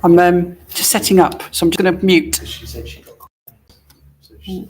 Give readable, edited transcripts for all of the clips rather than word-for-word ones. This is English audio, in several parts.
I'm just setting up, so I'm just going to mute. She said she got so she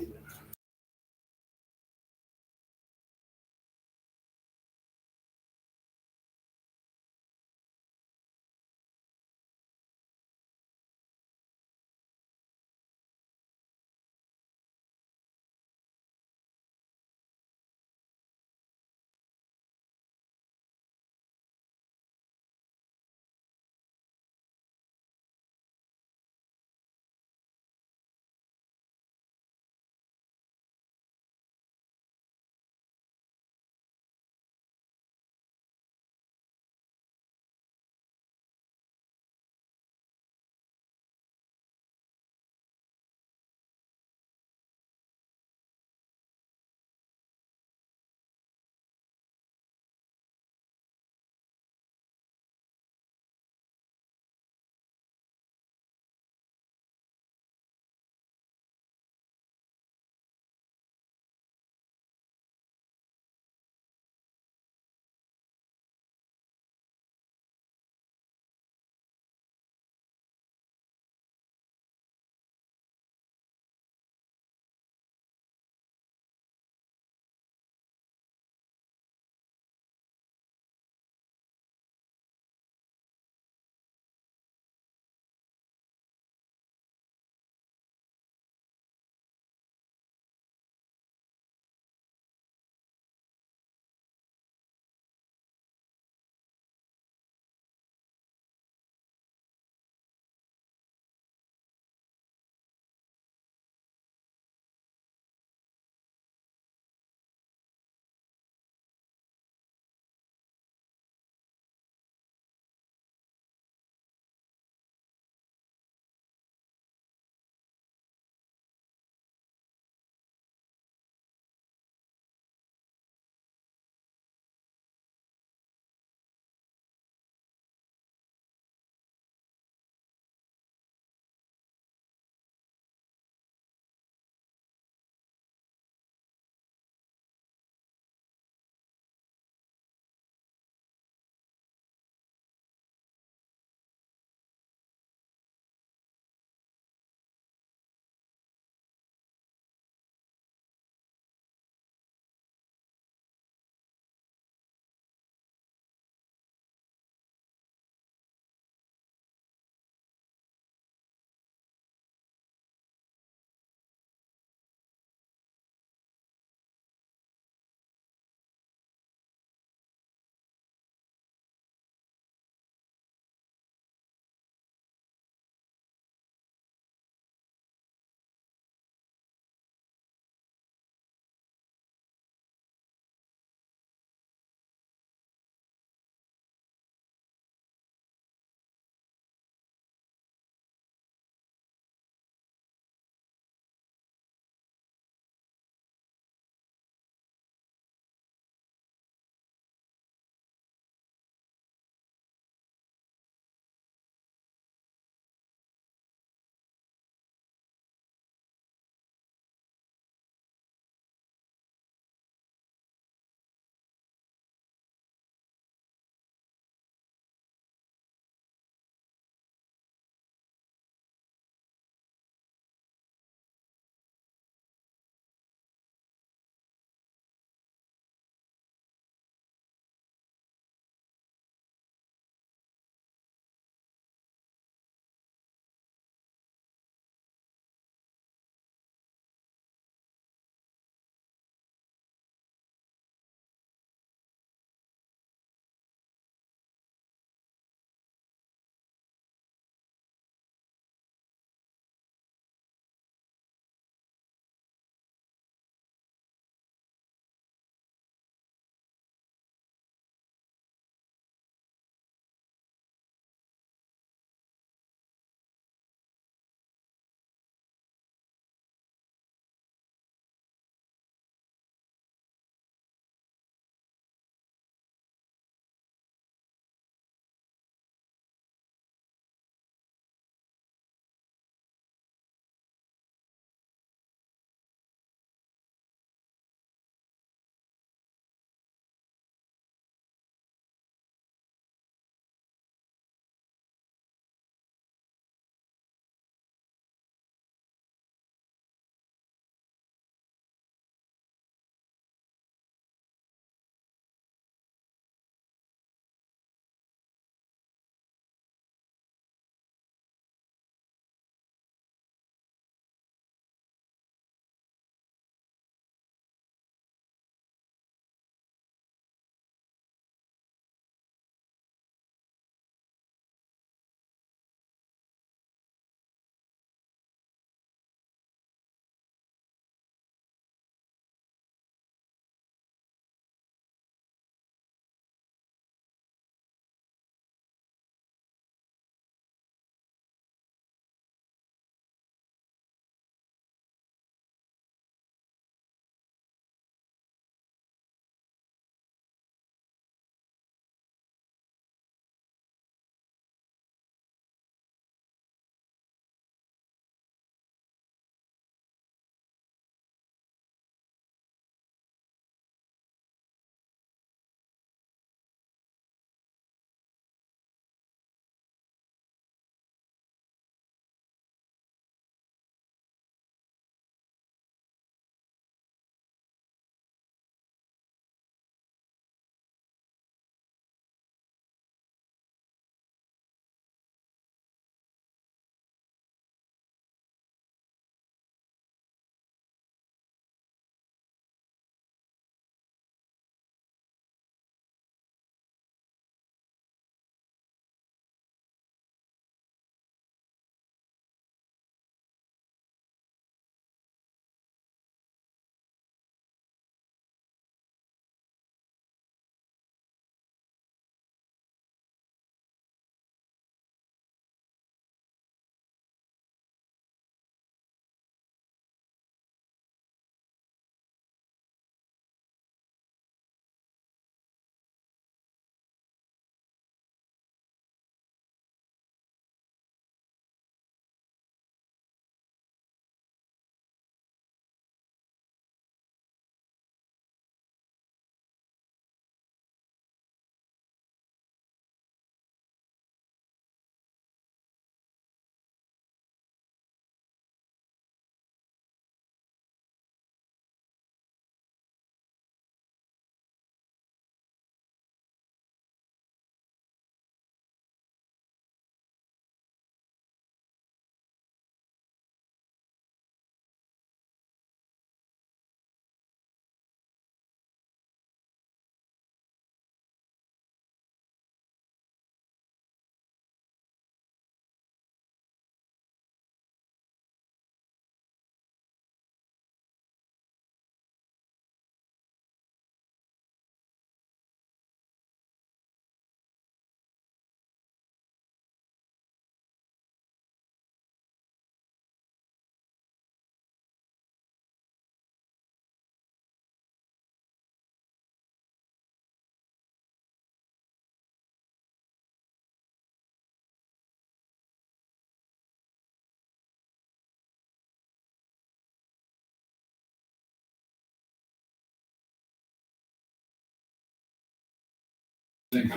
Sorry.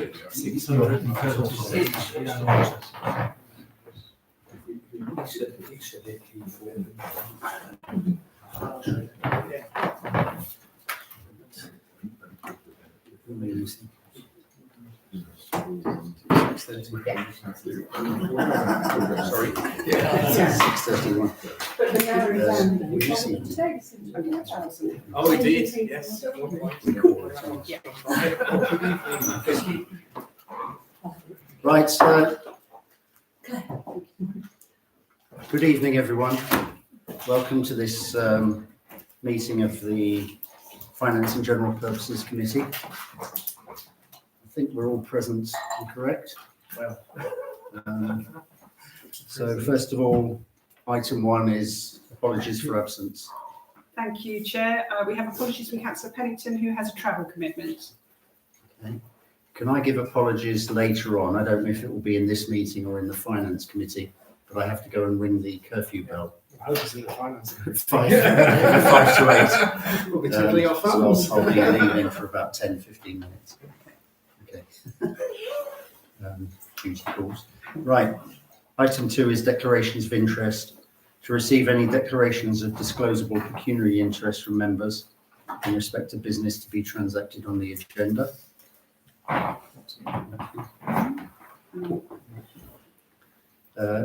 Yeah. 6:31. But the hour is Oh, it did, yes. Right, good evening, everyone. Welcome to this meeting of the Finance and General Purposes Committee. I think we're all present and correct. Well. So first of all, item 1 is apologies for absence. Thank you, Chair. We have apologies from Councillor Pennington, who has a travel commitment. Okay. Can I give apologies later on? I don't know if it will be in this meeting or in the Finance Committee, but I have to go and ring the curfew bell. I hope it's in the finance. 5 to 8. We'll be tickling our So thumbs. I'll be leaving for about 10-15 minutes. Okay. Duty calls. Right. Item 2 is declarations of interest. To receive any declarations of disclosable pecuniary interest from members in respect of business to be transacted on the agenda.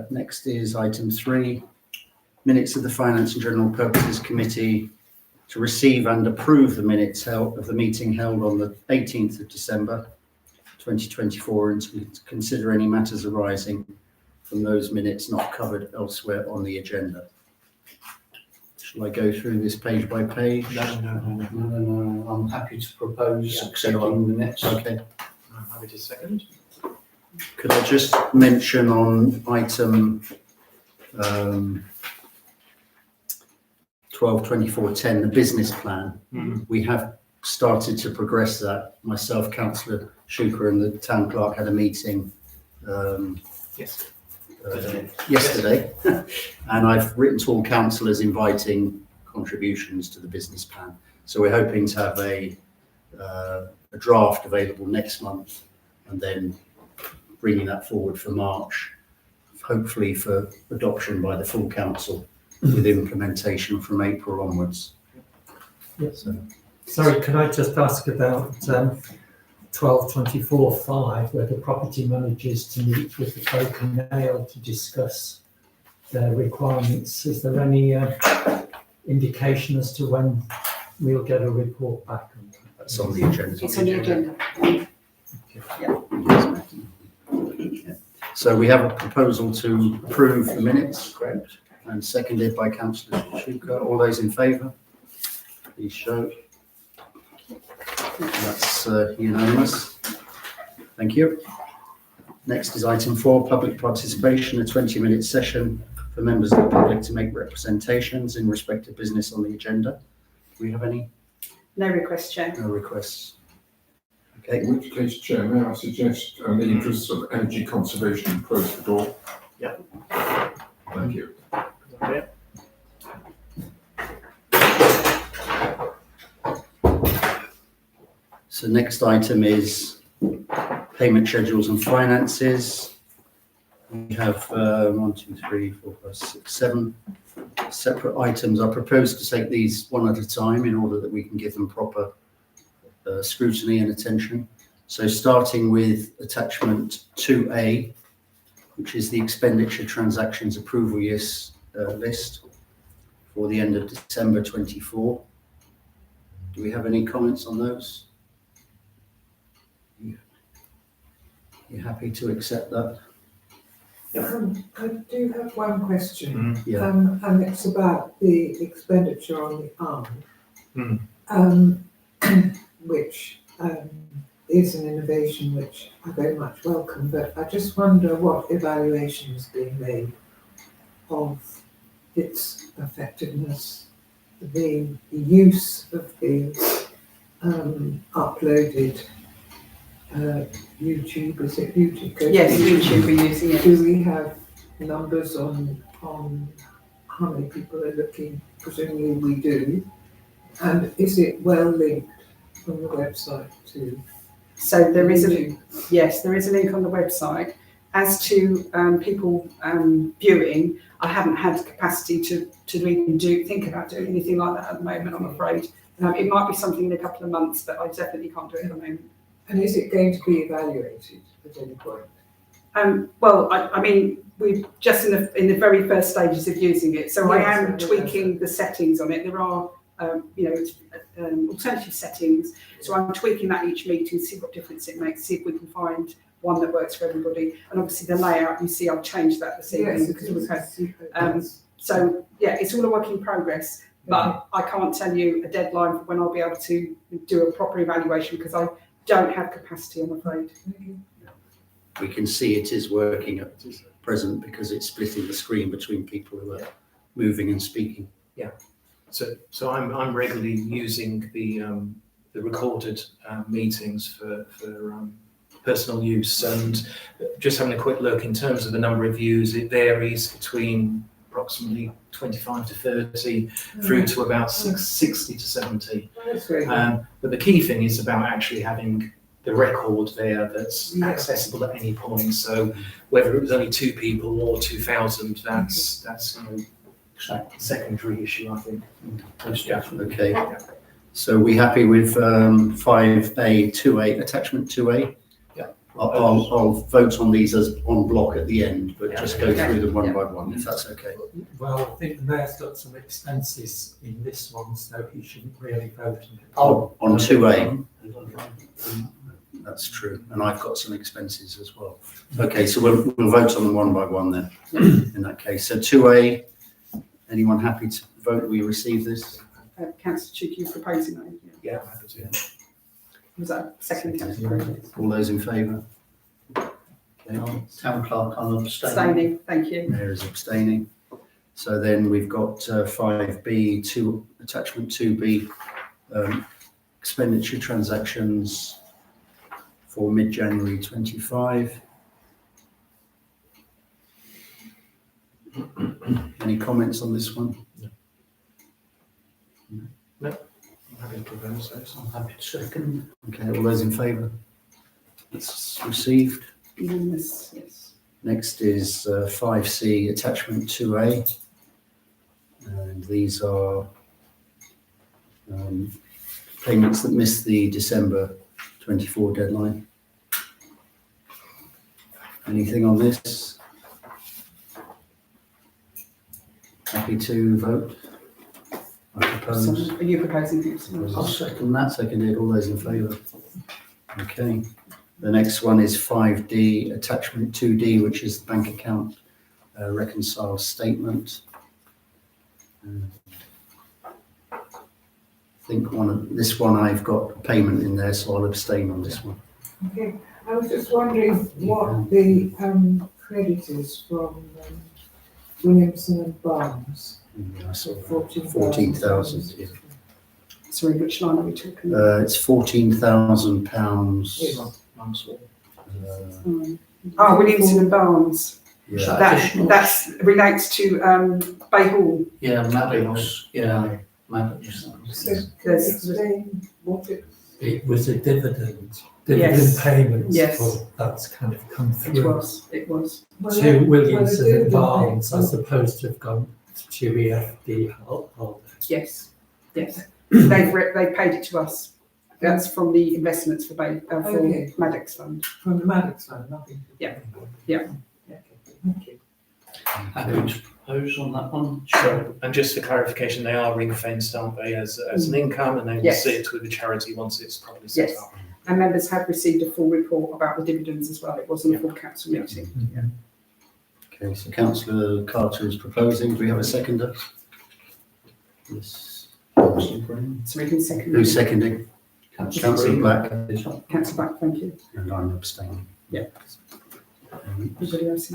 Next is item 3, minutes of the Finance and General Purposes Committee, to receive and approve the minutes of the meeting held on the 18th of December 2024 and to consider any matters arising from those minutes not covered elsewhere on the agenda. Shall I go through this page by page? No. I'm happy to propose Yeah. accepting the minutes. Okay. I'm happy to second. Could I just mention on item 12/24/10, the business plan? We have started to progress that. Myself, Councillor Shuker and the Town Clerk had a meeting Yes. yesterday, and I've written to all councillors inviting contributions to the business plan. So we're hoping to have a draft available next month, and then bringing that forward for March, hopefully for adoption by the full council, with implementation from April onwards. Yes. Sorry, could I just ask about 12/24/5, where the property managers to meet with the Folk and Nail to discuss their requirements? Is there any indication as to when we'll get a report back on that? That's on the agenda. It's on the agenda. So we have a proposal to approve the minutes, correct, and seconded by Councillor Shuker. All those in favour, please show. That's unanimous. Thank you. Next is item 4, public participation, a 20-minute session for members of the public to make representations in respect of business on the agenda. Do we have any? No request, Chair. No requests. Okay. In which case, Chair, may I suggest, in the interests of energy conservation, close the door? Yep. Thank you. Yeah. So next item is payment schedules and finances. We have 1, 2, 3, 4, 5, 6, 7 separate items. I propose to take these one at a time in order that we can give them proper scrutiny and attention. So starting with attachment 2A, which is the expenditure transactions approval list for the end of December 24. Do we have any comments on those? You happy to accept that? I do have one question, Yeah. and it's about the expenditure on the which is an innovation which I very much welcome, but I just wonder what evaluation is being made of its effectiveness, the use of the uploaded YouTube, is it YouTube? Yes, YouTube we're using it. Do we have numbers on how many people are looking? Presumably we do. And is it well linked from the website to So there is yes, there is a link on the website. As to people viewing, I haven't had the capacity to even think about doing anything like that at the moment, I'm afraid. It might be something in a couple of months, but I definitely can't do it at the moment. And is it going to be evaluated at any point? Well, I mean, we're just in the very first stages of using it, so Yes, I am I know tweaking the settings on it. There are, alternative settings, so I'm tweaking that each meeting, see what difference it makes, see if we can find one that works for everybody. And obviously the layout, you see, I've changed that this evening because we've had. So yeah, it's all a work in progress, but I can't tell you a deadline for when I'll be able to do a proper evaluation because I don't have capacity, I'm afraid. We can see it is working at present because it's splitting the screen between people who are moving and speaking. So I'm regularly using the recorded meetings for personal use, and just having a quick look in terms of the number of views, it varies between approximately 25 to 30 through to about 60 to 70. That's very good. But the key thing is about actually having the record there that's accessible at any point. So whether it was only 2 people or 2,000, that's secondary issue, I think. Okay. So we happy with 5A, 2A, attachment 2A? Yeah. I'll vote on these as on block at the end, but just go through them one by one, if that's okay. Well, I think the mayor's got some expenses in this one, so he shouldn't really vote on it. Oh, on 2A. That's true, and I've got some expenses as well. Okay, so we'll vote on them one by one then, in that case. So 2A, anyone happy to vote we receive this? Councillor Tuke, you're proposing that? Yeah, I'm happy to. Was that second, Councillor? All those in favour? Okay. Town clerk, I'm abstaining. Abstaining, thank you. Mayor is abstaining. So then we've got 5B, attachment 2B, expenditure transactions for mid-January 25. Any comments on this one? I'm happy to propose those. I'm happy to second. Okay, all those in favour? That's received. Unanimous, yes. Next is 5C, attachment 2A. And these are payments that miss the December 24 deadline. Anything on this? Happy to vote? I propose. So, are you proposing this? I'll second that. Seconded, all those in favour? Okay. The next one is 5D, attachment 2D, which is the bank account reconciled statement. I think this one I've got a payment in there, so I'll abstain on this one. Okay, I was just wondering what the credit is from Williamson and Barnes. I saw 14,000. 14,000. Yeah. Sorry, which line are we talking? It's £14,000. Williamson and Barnes. Yeah. That relates to Bay Hall. Yeah, Maddox. Yeah, Maddox. So can you explain what it? It was a dividend Yes. payments. Yes. For, that's kind of come It through was. to Williamson and dividend Barnes payment. as opposed to have gone to EFD holder. Yes. They paid it to us. That's from the investments for Okay. Maddox Fund. From the Maddox Fund, nothing. Yeah. Okay, thank you. Happy to propose on that one. So, and just for clarification, they are ring fenced, aren't they, as an income, and they will Yes. sit with the charity once it's properly set Yes. up. And members have received a full report about the dividends as well. It wasn't a full council meeting. Yeah. Okay, so Councillor Carter is proposing. Do we have a seconder? Yes. Councillor Graham. So we can second. Who's seconding? Councillor Black. Councillor Black, thank you. And I'm abstaining. Yeah. Everybody else?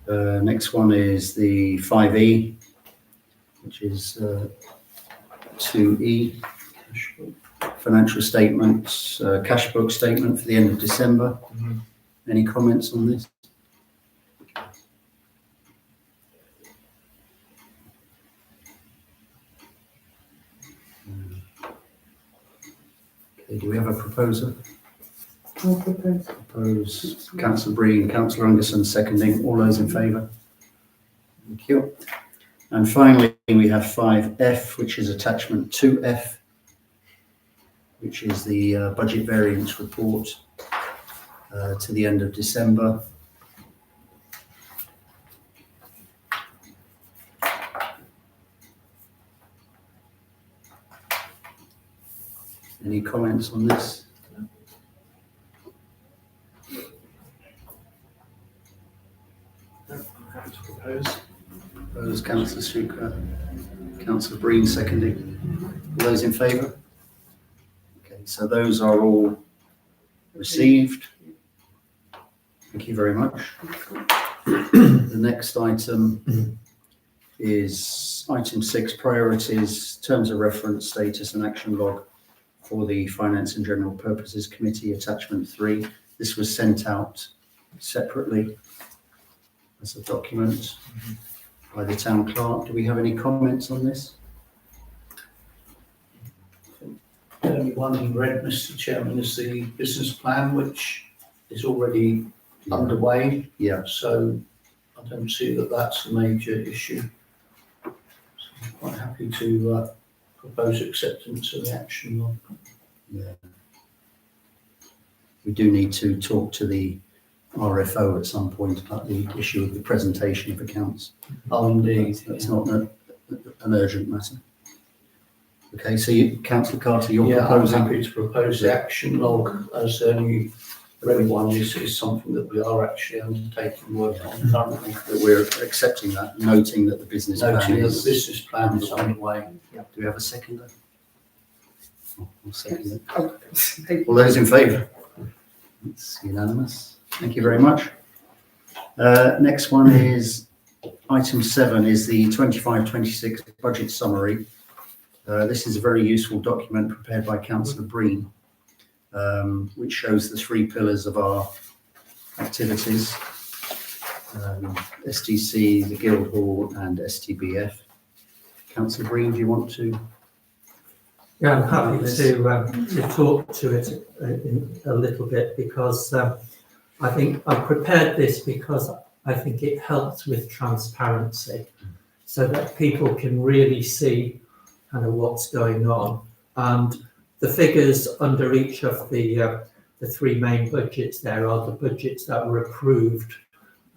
Next one is the 5E, which is 2E, financial statements, cash book statement for the end of December. Any comments on this? Okay, Okay, do we have a proposer? I'll propose. Propose Councillor Breen, Councillor Anderson seconding. All those in favour? Thank you. And finally, we have 5F, which is attachment 2F, which is the budget variance report to the end of December. Any comments on this? I'm happy to propose. Propose Councillor Sucre, Councillor Breen seconding. All those in favour? Okay, so those are all received. Thank you very much. The next item is item 6, priorities, terms of reference, status and action log for the Finance and General Purposes Committee, attachment 3. This was sent out separately as a document by the town clerk. Do we have any comments on this? The only one in red, Mr. Chairman, is the business plan, which is already underway. Yeah. So I don't see that that's a major issue. So I'm quite happy to propose acceptance of the action log. Yeah. We do need to talk to the RFO at some point about the issue of the presentation of accounts. Oh, indeed. That's not an urgent matter. Okay, so you, Councillor Carter, you're Yeah, I'm proposing. happy to propose the action log, as the only red one is something that we are actually undertaking work on currently. That we're accepting that, noting that the business plan Noting that the is. business plan is underway. Do we have a seconder? I'll second it. Oh, All those in favour? It's unanimous. Thank you very much. Next one is item 7 is the 25-26 budget summary. This is a very useful document prepared by Councillor Breen, which shows the 3 pillars of our activities, STC, the Guildhall and STBF. Councillor Breen, do you want to? Yeah, I'm happy to talk to it in a little bit, because I think I prepared this because I think it helps with transparency, so that people can really see kind of what's going on. And the figures under each of the 3 main budgets there are the budgets that were approved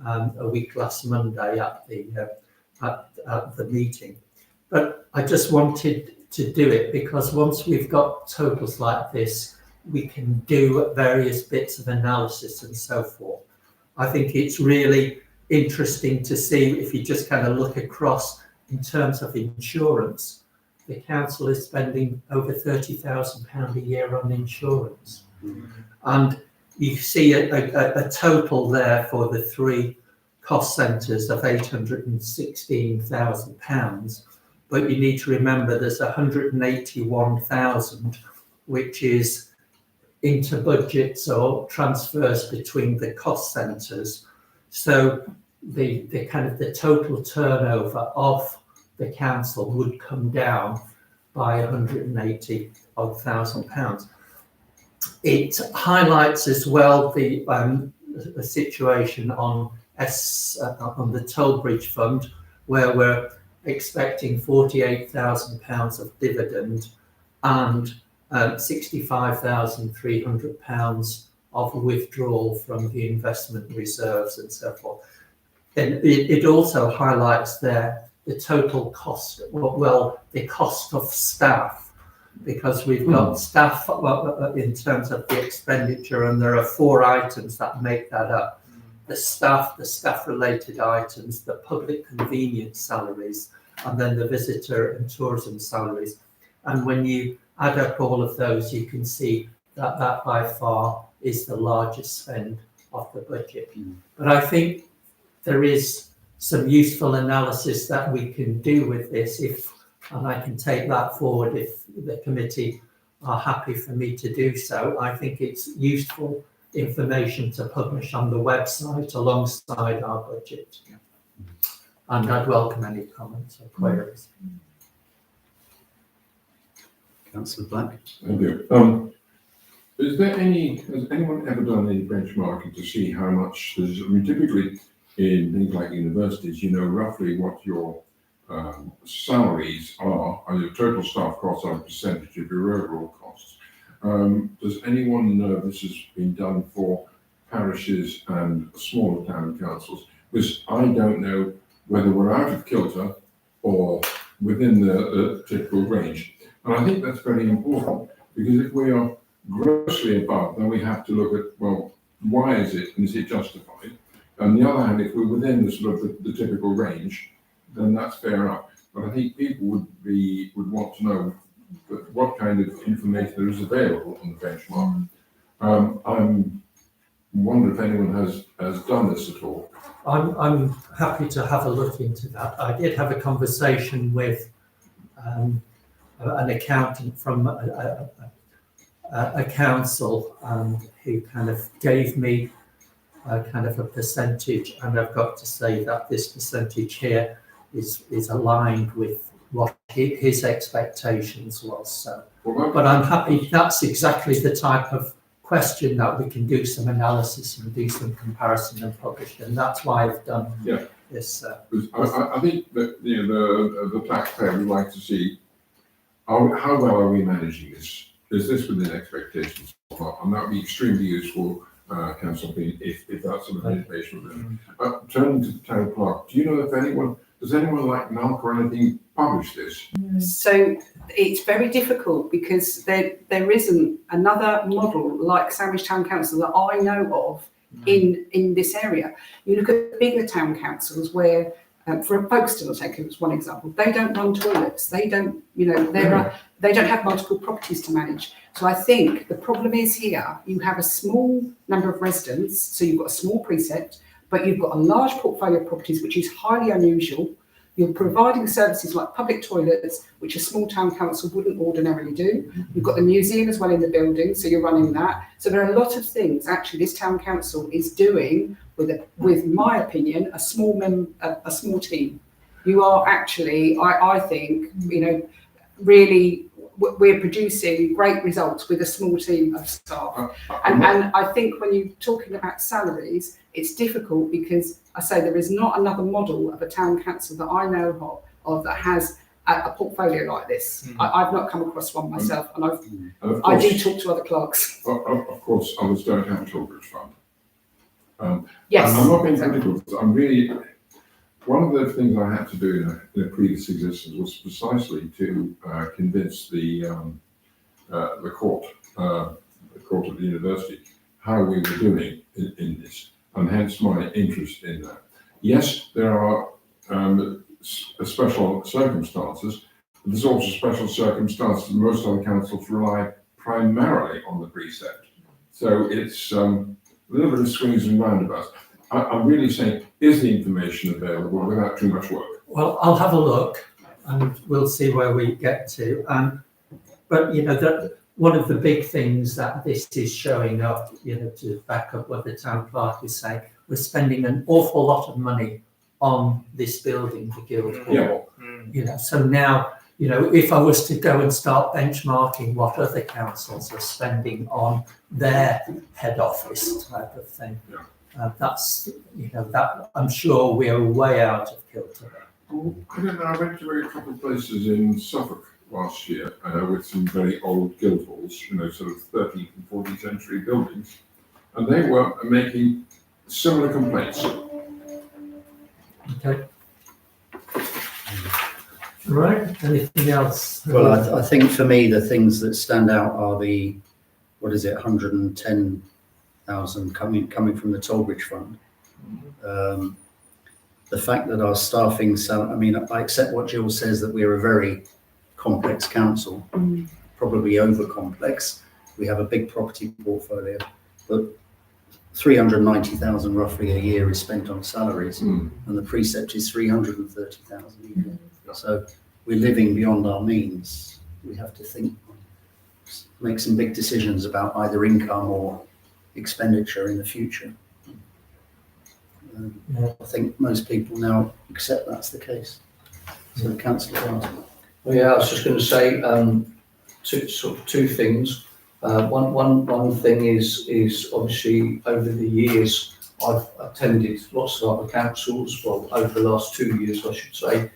a week last Monday at the meeting. But I just wanted to do it because once we've got totals like this, we can do various bits of analysis and so forth. I think it's really interesting to see, if you just kind of look across in terms of insurance, the council is spending over £30,000 a year on insurance. And you see a total there for the 3 cost centres of £816,000. But you need to remember there's 181,000, which is into budgets or transfers between the cost centres. So the kind of the total turnover of the council would come down by £180,000. It highlights as well the situation on the Toll Bridge Fund, where we're expecting £48,000 of dividend and £65,300 of withdrawal from the investment reserves and so forth. And it also highlights there the total cost, well, the cost of staff, because we've got staff in terms of the expenditure, and there are 4 items that make that up. The staff-related items, the public convenience salaries, and then the visitor and tourism salaries. And when you add up all of those, you can see that that by far is the largest spend of the budget. But I think there is some useful analysis that we can do with this, and I can take that forward if the committee are happy for me to do so. I think it's useful information to publish on the website alongside our budget. And I'd welcome any comments or queries. Councillor Black? Thank you. Has anyone ever done any benchmarking to see how much there's, I mean, typically in things like universities, you know roughly what your salaries are, and your total staff costs are a percentage of your overall costs. Does anyone know this has been done for parishes and smaller town councils? Because I don't know whether we're out of kilter or within the typical range. And I think that's very important, because if we are grossly above, then we have to look at, well, why is it, and is it justified? On the other hand, if we're within the sort of the typical range, then that's fair enough. But I think people would want to know what kind of information there is available on the benchmark. I'm wonder if anyone has done this at all. I'm happy to have a look into that. I did have a conversation with an accountant from a council who kind of gave me kind of a percentage, and I've got to say that this percentage here is aligned with what his expectations was. So, but I'm happy. That's exactly the type of question that we can do some analysis and do some comparison and publish, and that's why I've done this. I think that the taxpayer would like to see how well are we managing this? Is this within expectations or not? And that would be extremely useful, Councillor Bean, if that sort of information was there. Turning to the town clerk, do you know if does anyone like NALC or anything publish this? So it's very difficult because there isn't another model like Sandwich Town Council that I know of in this area. You look at bigger town councils where, for Folkestone, I'll take it as one example, they don't run toilets, they don't, they don't have multiple properties to manage. So I think the problem is here, you have a small number of residents, so you've got a small precept, but you've got a large portfolio of properties, which is highly unusual. You're providing services like public toilets, which a small town council wouldn't ordinarily do. You've got the museum as well in the building, so you're running that. So there are a lot of things actually this town council is doing with my opinion, a small team. You are actually, I think, really, we're producing great results with a small team of staff. And I think when you're talking about salaries, it's difficult because I say there is not another model of a town council that I know of that has a portfolio like this. I've not come across one myself, and I do talk to other clerks. Of course, others don't have a Tilbridge fund. Yes. I'm not being critical. I'm really, one of the things I had to do in a previous existence was precisely to convince the court of the university how we were doing in this, and hence my interest in that. Yes, there are special circumstances, but there's also special circumstances. Most other councils rely primarily on the precept. So it's a little bit of swings and roundabouts. I'm really saying, is the information available without too much work? Well, I'll have a look and we'll see where we get to. But one of the big things that this is showing up, to back up what the town clerk is saying, we're spending an awful lot of money on this building, the Guildhall. So now, if I was to go and start benchmarking what other councils are spending on their head office type of thing, that's, that I'm sure we're way out of kilter. I don't know, I went to a couple of places in Suffolk last year with some very old Guildhalls, sort of 13th and 14th century buildings, and they were making similar complaints. Okay. Right, anything else? Well, I think for me, the things that stand out are the, 110,000 coming from the Tollbridge Fund. The fact that our staffing, I accept what Jill says, that we're a very complex council, probably over complex. We have a big property portfolio, but 390,000 roughly a year is spent on salaries, and the precept is 330,000 a year. So we're living beyond our means. We have to make some big decisions about either income or expenditure in the future. I think most people now accept that's the case. So the councillor. Well, yeah, I was just going to say two things. One thing is obviously over the years, I've attended lots of other councils, well, over the last 2 years, I should say,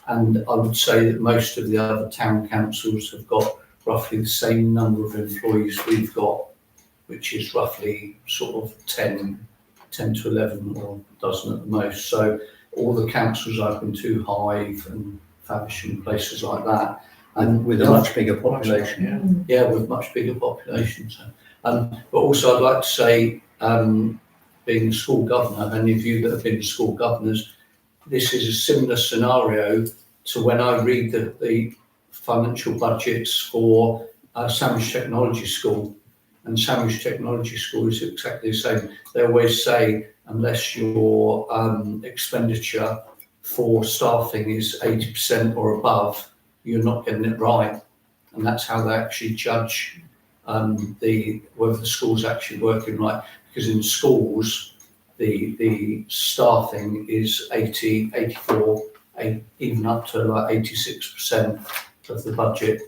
and I would say that most of the other town councils have got roughly the same number of employees we've got, which is roughly sort of 10 to 11 or a dozen at the most. So all the councils I've been to, Hythe and Faversham, places like that, And with a much bigger population. yeah, with much bigger populations. But also I'd like to say, being a school governor, any of you that have been school governors, this is a similar scenario to when I read the financial budgets for Sandwich Technology School. And Sandwich Technology School is exactly the same. They always say, unless your expenditure for staffing is 80% or above, you're not getting it right. And that's how they actually judge whether the school's actually working right. Because in schools, the staffing is 80, 84, even up to like 86% of the budget.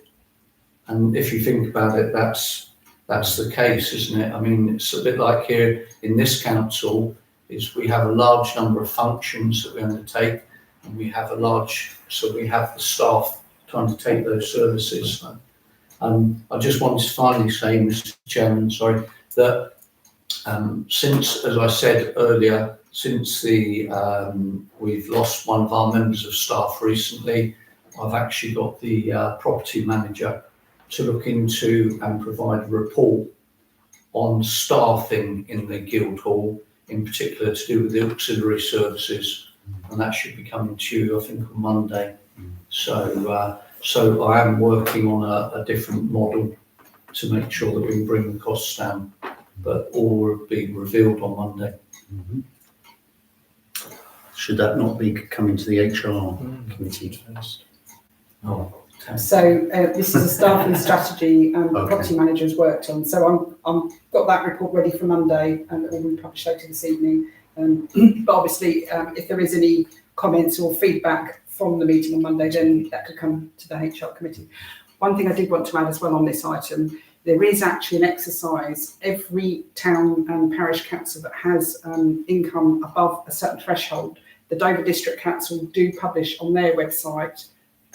And if you think about it, that's the case, isn't it? I mean, it's a bit like here in this council, is we have a large number of functions that we undertake, and we have we have the staff to undertake those services. I just wanted to finally say, Mr. Chairman, that since, as I said earlier, since we've lost one of our members of staff recently, I've actually got the property manager to look into and provide a report on staffing in the Guildhall, in particular to do with the auxiliary services, and that should be coming to you, I think, on Monday. So I am working on a different model to make sure that we can bring the costs down, but all will be revealed on Monday. Mhm. Should that not be coming to the HR committee? Oh, So this is a staffing strategy the property manager has worked on. So I'm got that report ready for Monday, and it will be published later this evening. But obviously, if there is any comments or feedback from the meeting on Monday, then that could come to the HR committee. One thing I did want to add as well on this item, there is actually an exercise. Every town and parish council that has income above a certain threshold, the Dover District Council do publish on their website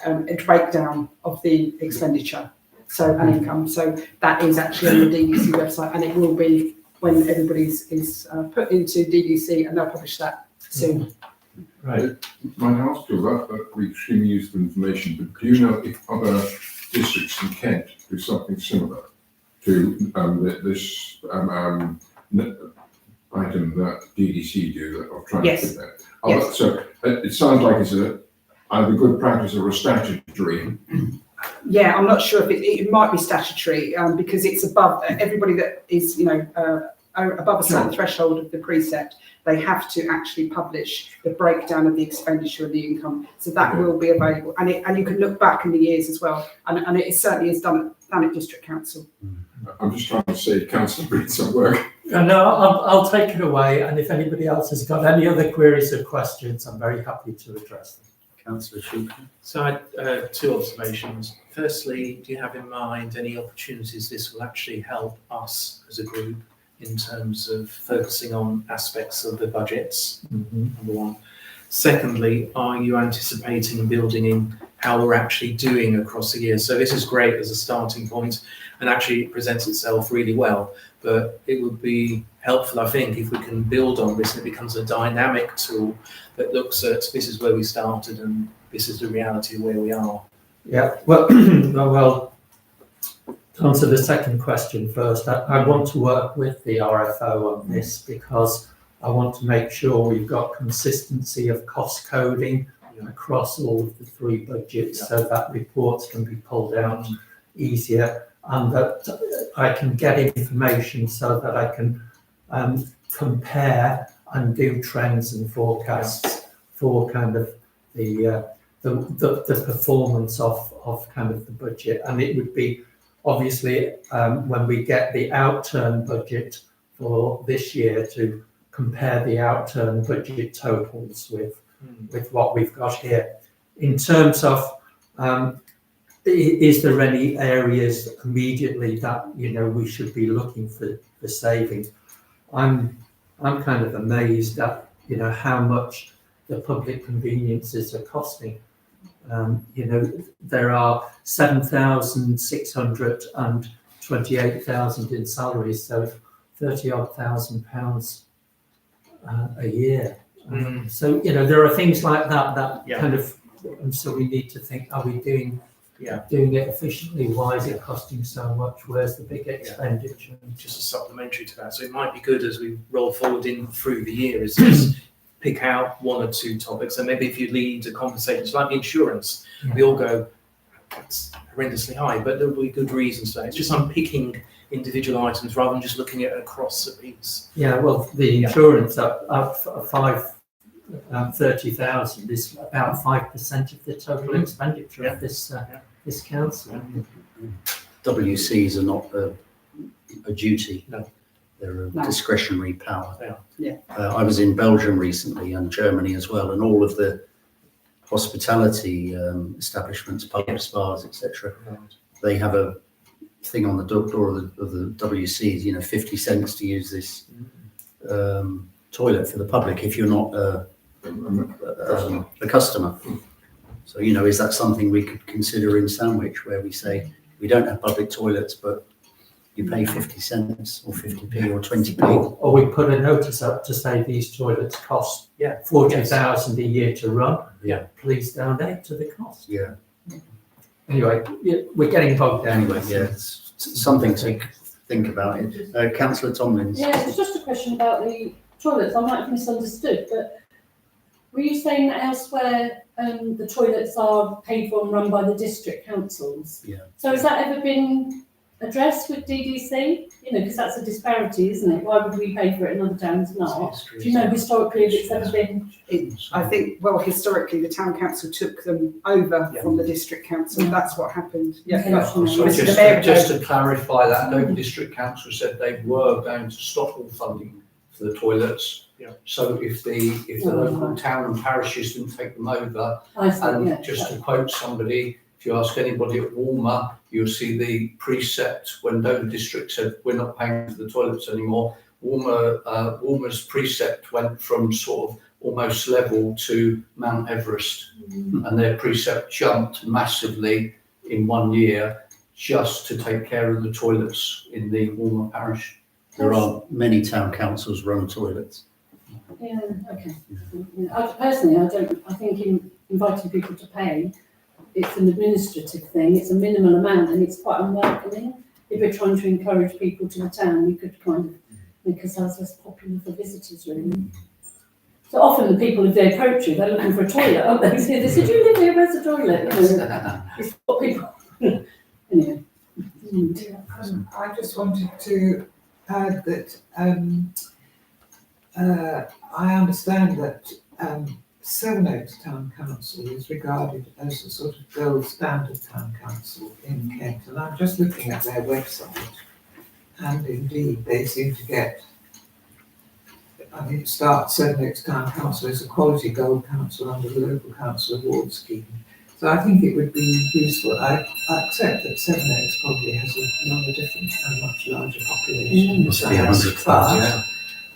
a breakdown of the expenditure, and income. So that is actually on the DDC website, and it will be when everybody's is put into DDC, and they'll publish that soon. Right. Might I ask you that would be extremely useful information, but do you know if other districts in Kent do something similar to this item that DDC do of trying Yes. to fit that? Yes. So it sounds like it's either good practice or a statutory. Yeah, I'm not sure if it might be statutory because it's above everybody that is, above a certain threshold of the precept. They have to actually publish the breakdown of the expenditure and the income, so that will be available, and you can look back in the years as well, and it certainly is done at Thanet District Council. I'm just trying to save Council Breed some work. No, I'll take it away, and if anybody else has got any other queries or questions, I'm very happy to address them. Councillor Shulkin. So I had two observations. Firstly, do you have in mind any opportunities this will actually help us as a group in terms of focusing on aspects of the budgets, number one. Secondly, are you anticipating building in how we're actually doing across the year? So this is great as a starting point, and actually it presents itself really well, but it would be helpful, I think, if we can build on this and it becomes a dynamic tool that looks at this is where we started and this is the reality of where we are. Yeah, well, to answer the second question first, I want to work with the RFO on this because I want to make sure we've got consistency of cost coding across all of the three budgets so that reports can be pulled out easier, and that I can get information so that I can compare and do trends and forecasts for kind of the performance of kind of the budget. And it would be obviously when we get the outturn budget for this year to compare the outturn budget totals with what we've got here. In terms of is there any areas immediately that, you know, we should be looking for savings? I'm kind of amazed at, you know, how much the public conveniences are costing. You know, there are 7,600 and 28,000 in salaries, so 30-odd thousand pounds a year. So, you know, there are things like that kind of, and so we need to think, are we doing it efficiently? Why is it costing so much? Where's the big expenditure? Just a supplementary to that. So it might be good as we roll forward in through the year is just pick out one or two topics. And maybe if you lead a conversation, it's like the insurance, we all go, it's horrendously high, but there'll be good reasons for that. It's just unpicking individual items rather than just looking at across a piece. Yeah, well, the insurance up 30,000 is about 5% of the total expenditure of this council. WCs are not a duty. No. They're a discretionary power. They are. Yeah. I was in Belgium recently and Germany as well, and all of the hospitality establishments, pubs, spas, etc. They have a thing on the door of the WCs, you know, 50 cents to use this toilet for the public if you're not a customer. So, you know, is that something we could consider in Sandwich, where we say we don't have public toilets, but you pay 50 cents or 50p or 20p? Or we put a notice up to say these toilets cost 40,000 a year to run. Yeah. Please donate to the cost. Yeah. Anyway, we're getting bogged down. Anyway, yeah, it's something to think about. Councillor Tomlins. Yeah, it's just a question about the toilets. I might have misunderstood, but were you saying that elsewhere the toilets are paid for and run by the district councils? Yeah. So has that ever been addressed with DDC? You know, because that's a disparity, isn't it? Why would we pay for it and other towns not? Do you know historically if it's ever been? I think, well, historically, the town council took them over from the district council. That's what happened. Okay. So just to clarify that, Dover District Council said they were going to stop all funding for the toilets. Yeah. So if the local town and parishes didn't take them over, and just to quote somebody, if you ask anybody at Walmer, you'll see the precept when Dover District said we're not paying for the toilets anymore. Walmer's precept went from sort of almost level to Mount Everest, and their precept jumped massively in 1 year just to take care of the toilets in the Walmer parish. There are many town councils run toilets. Yeah, okay. Yeah. Personally, I think inviting people to pay, it's an administrative thing, it's a minimal amount and it's quite unwelcoming. If we're trying to encourage people to the town, we could kind of make ourselves less popular for visitors, really. So often the people, if they approach you, they're looking for a toilet, aren't they? They say, do you live here, where's the toilet? You know, it's what people, anyway. I just wanted to add that I understand that Sevenoaks Town Council is regarded as a sort of gold standard town council in Kent, and I'm just looking at their website, and indeed they seem to get, I mean, it starts Sevenoaks Town Council as a quality gold council under the local council award scheme. So I think it would be useful. I accept that Sevenoaks probably has a rather different and much larger population. Must be 100,000.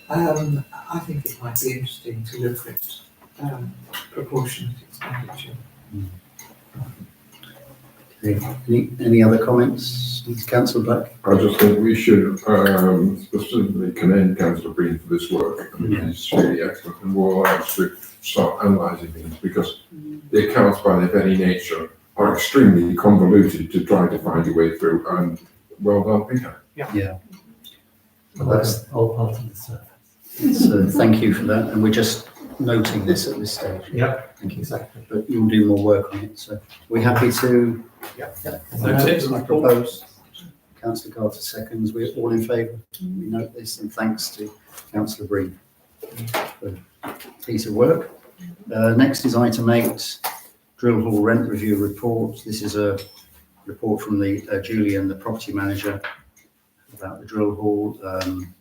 I think it might be interesting to look at proportionate expenditure. Okay. Any other comments, Councillor Black? I just think we should specifically commend Councillor Breen for this work. I mean, it's really excellent, and we'll allow us to start analysing things, because the accounts by their very nature are extremely convoluted to try to find your way through, and well done, Peter. Yeah. Well, that's all part of the service. So thank you for that, and we're just noting this at this stage. Yep, Thank you. exactly. But you'll do more work on it, so we're happy to. I propose. Councillor Carter seconds. We're all in favour. We note this, and thanks to Councillor Breen for a piece of work. Next is item 8, Drill Hall Rent Review Report. This is a report from the Julian, the property manager, about the drill hall.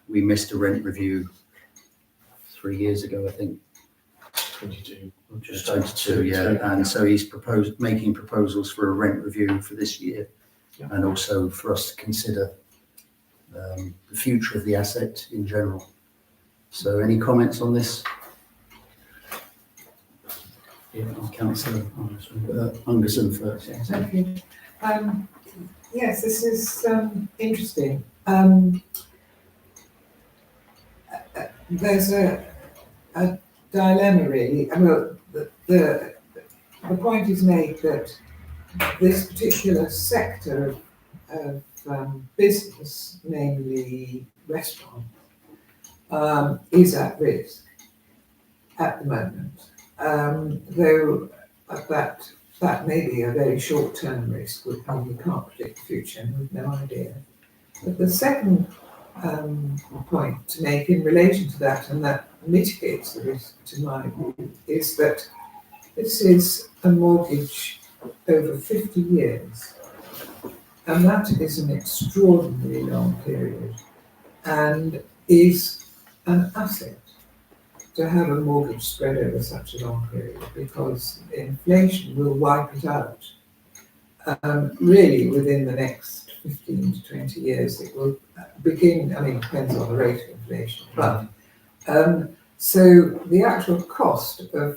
We missed a rent review 3 years ago, I think. 22. just 22, yeah, and so he's making proposals for a rent review for this year, Yeah. and also for us to consider the future of the asset in general. So any comments on this? Yeah, Councillor Ungerson first. Thank you. Yes, this is interesting. There's a dilemma really. Well, the point is made that this particular sector of business, namely restaurant, is at risk at the moment. Though that may be a very short-term risk. We can't predict the future and we've no idea. But the second point to make in relation to that, and that mitigates the risk to my view, is that this is a mortgage over 50 years. And that is an extraordinarily long period and is an asset to have a mortgage spread over such a long period, because inflation will wipe it out. Really within the next 15 to 20 years it will begin, I mean it depends on the rate of inflation, but so the actual cost of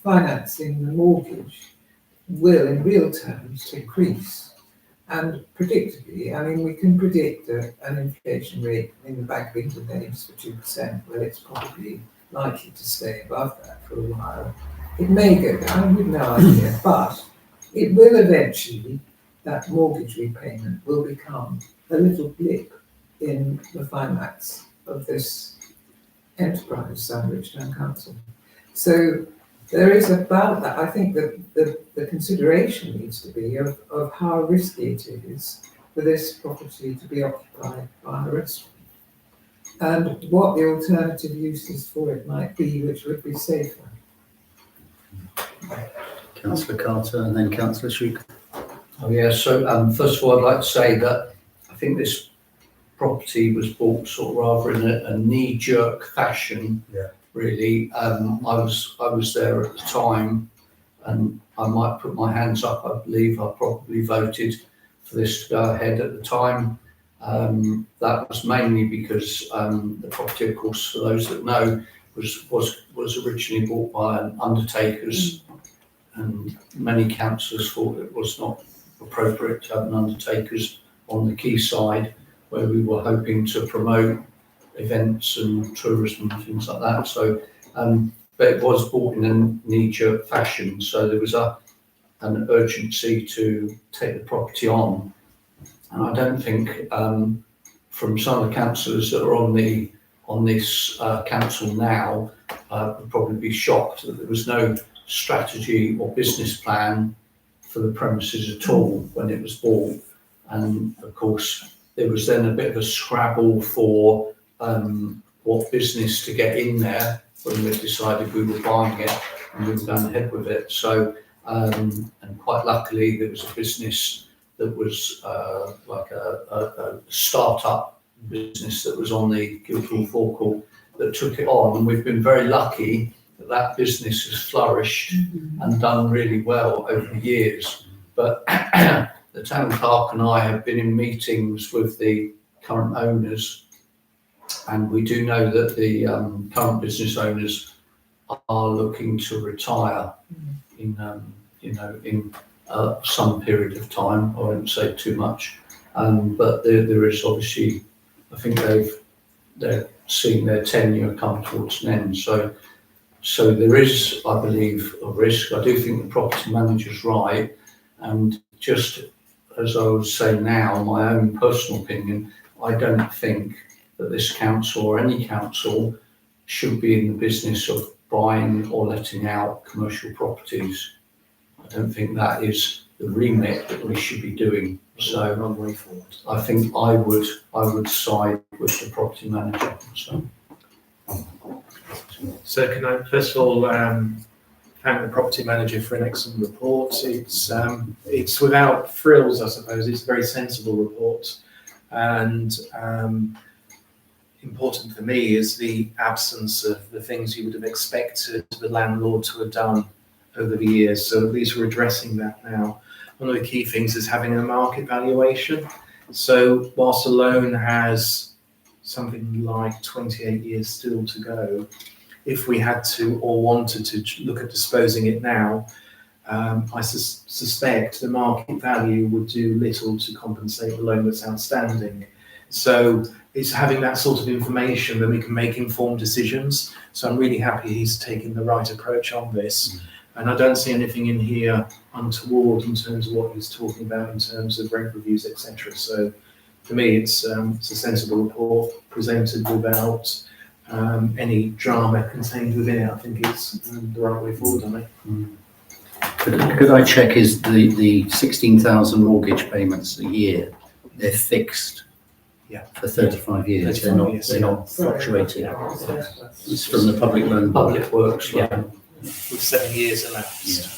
financing the mortgage will in real terms increase. And predictably, I mean, we can predict an inflation rate in the Bank of England aims for 2%. Well, it's probably likely to stay above that for a while. It may go down, we've no idea, but it will eventually, that mortgage repayment will become a little blip in the finance of this enterprise, Sandwich Town Council. So there is about that. I think that the consideration needs to be of how risky it is for this property to be occupied by a restaurant, and what the alternative uses for it might be, which would be safer. Councillor Carter and then Councillor Shoup. Oh yeah, so first of all I'd like to say that I think this property was bought sort of rather in a knee-jerk fashion. Yeah. Really, I was there at the time, and I might put my hands up. I believe I probably voted for this to go ahead at the time. That was mainly because the property, of course, for those that know, was originally bought by an undertakers, and many councillors thought it was not appropriate to have an undertakers on the quayside, where we were hoping to promote events and tourism and things like that. So, but it was bought in a knee-jerk fashion, so there was an urgency to take the property on. And I don't think from some of the councillors that are on this council now would probably be shocked that there was no strategy or business plan for the premises at all when it was bought. And of course, there was then a bit of a scrabble for what business to get in there when we decided we were buying it and we were going ahead with it. So, and quite luckily, there was a business that was like a start-up business that was on the Guildhall forecourt that took it on, and we've been very lucky that that business has flourished and done really well over the years. But the town clerk and I have been in meetings with the current owners, and we do know that the current business owners are looking to retire in some period of time. I won't say too much, but there is obviously, I think they're seeing their tenure come towards an end. So there is, I believe, a risk. I do think the property manager's right, and just as I would say now, my own personal opinion, I don't think that this council or any council should be in the business of buying or letting out commercial properties. I don't think that is the remit that we should be doing. So I think I would side with the property manager. So can I first of all thank the property manager for an excellent report. It's without frills, I suppose. It's a very sensible report, and important for me is the absence of the things you would have expected the landlord to have done over the years. So at least we're addressing that now. One of the key things is having a market valuation. So whilst a loan has something like 28 years still to go, if we had to or wanted to look at disposing it now, I suspect the market value would do little to compensate the loan that's outstanding. So it's having that sort of information that we can make informed decisions. So I'm really happy he's taking the right approach on this. And I don't see anything in here untoward in terms of what he's talking about in terms of rent reviews, etc. So for me, it's a sensible report presented without any drama contained within it. I think it's the right way forward on it. Could I check, is the 16,000 mortgage payments a year, they're fixed? Yeah. For 35 years, 35 they're years, not fluctuating. Yeah. It's from the public loan board. Public works, Yeah. With 7 years elapsed.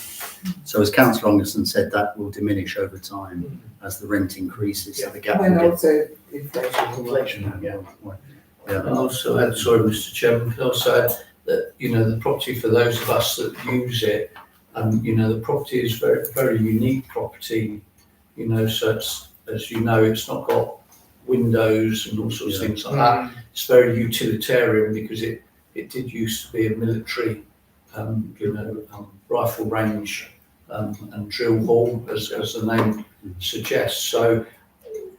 So as Councillor Ongerson said, that will diminish over time as the rent increases, so the gap And will get. also inflation. Inflation, yeah. Yeah. And also add, sorry, Mr. Chairman, can I also add that, you know, the property for those of us that use it, you know, the property is very, very unique property, you know, so it's, as you know, it's not got windows and all sorts of things like that. It's very utilitarian because it did used to be a military, you know, rifle range and drill hall, as the name suggests. So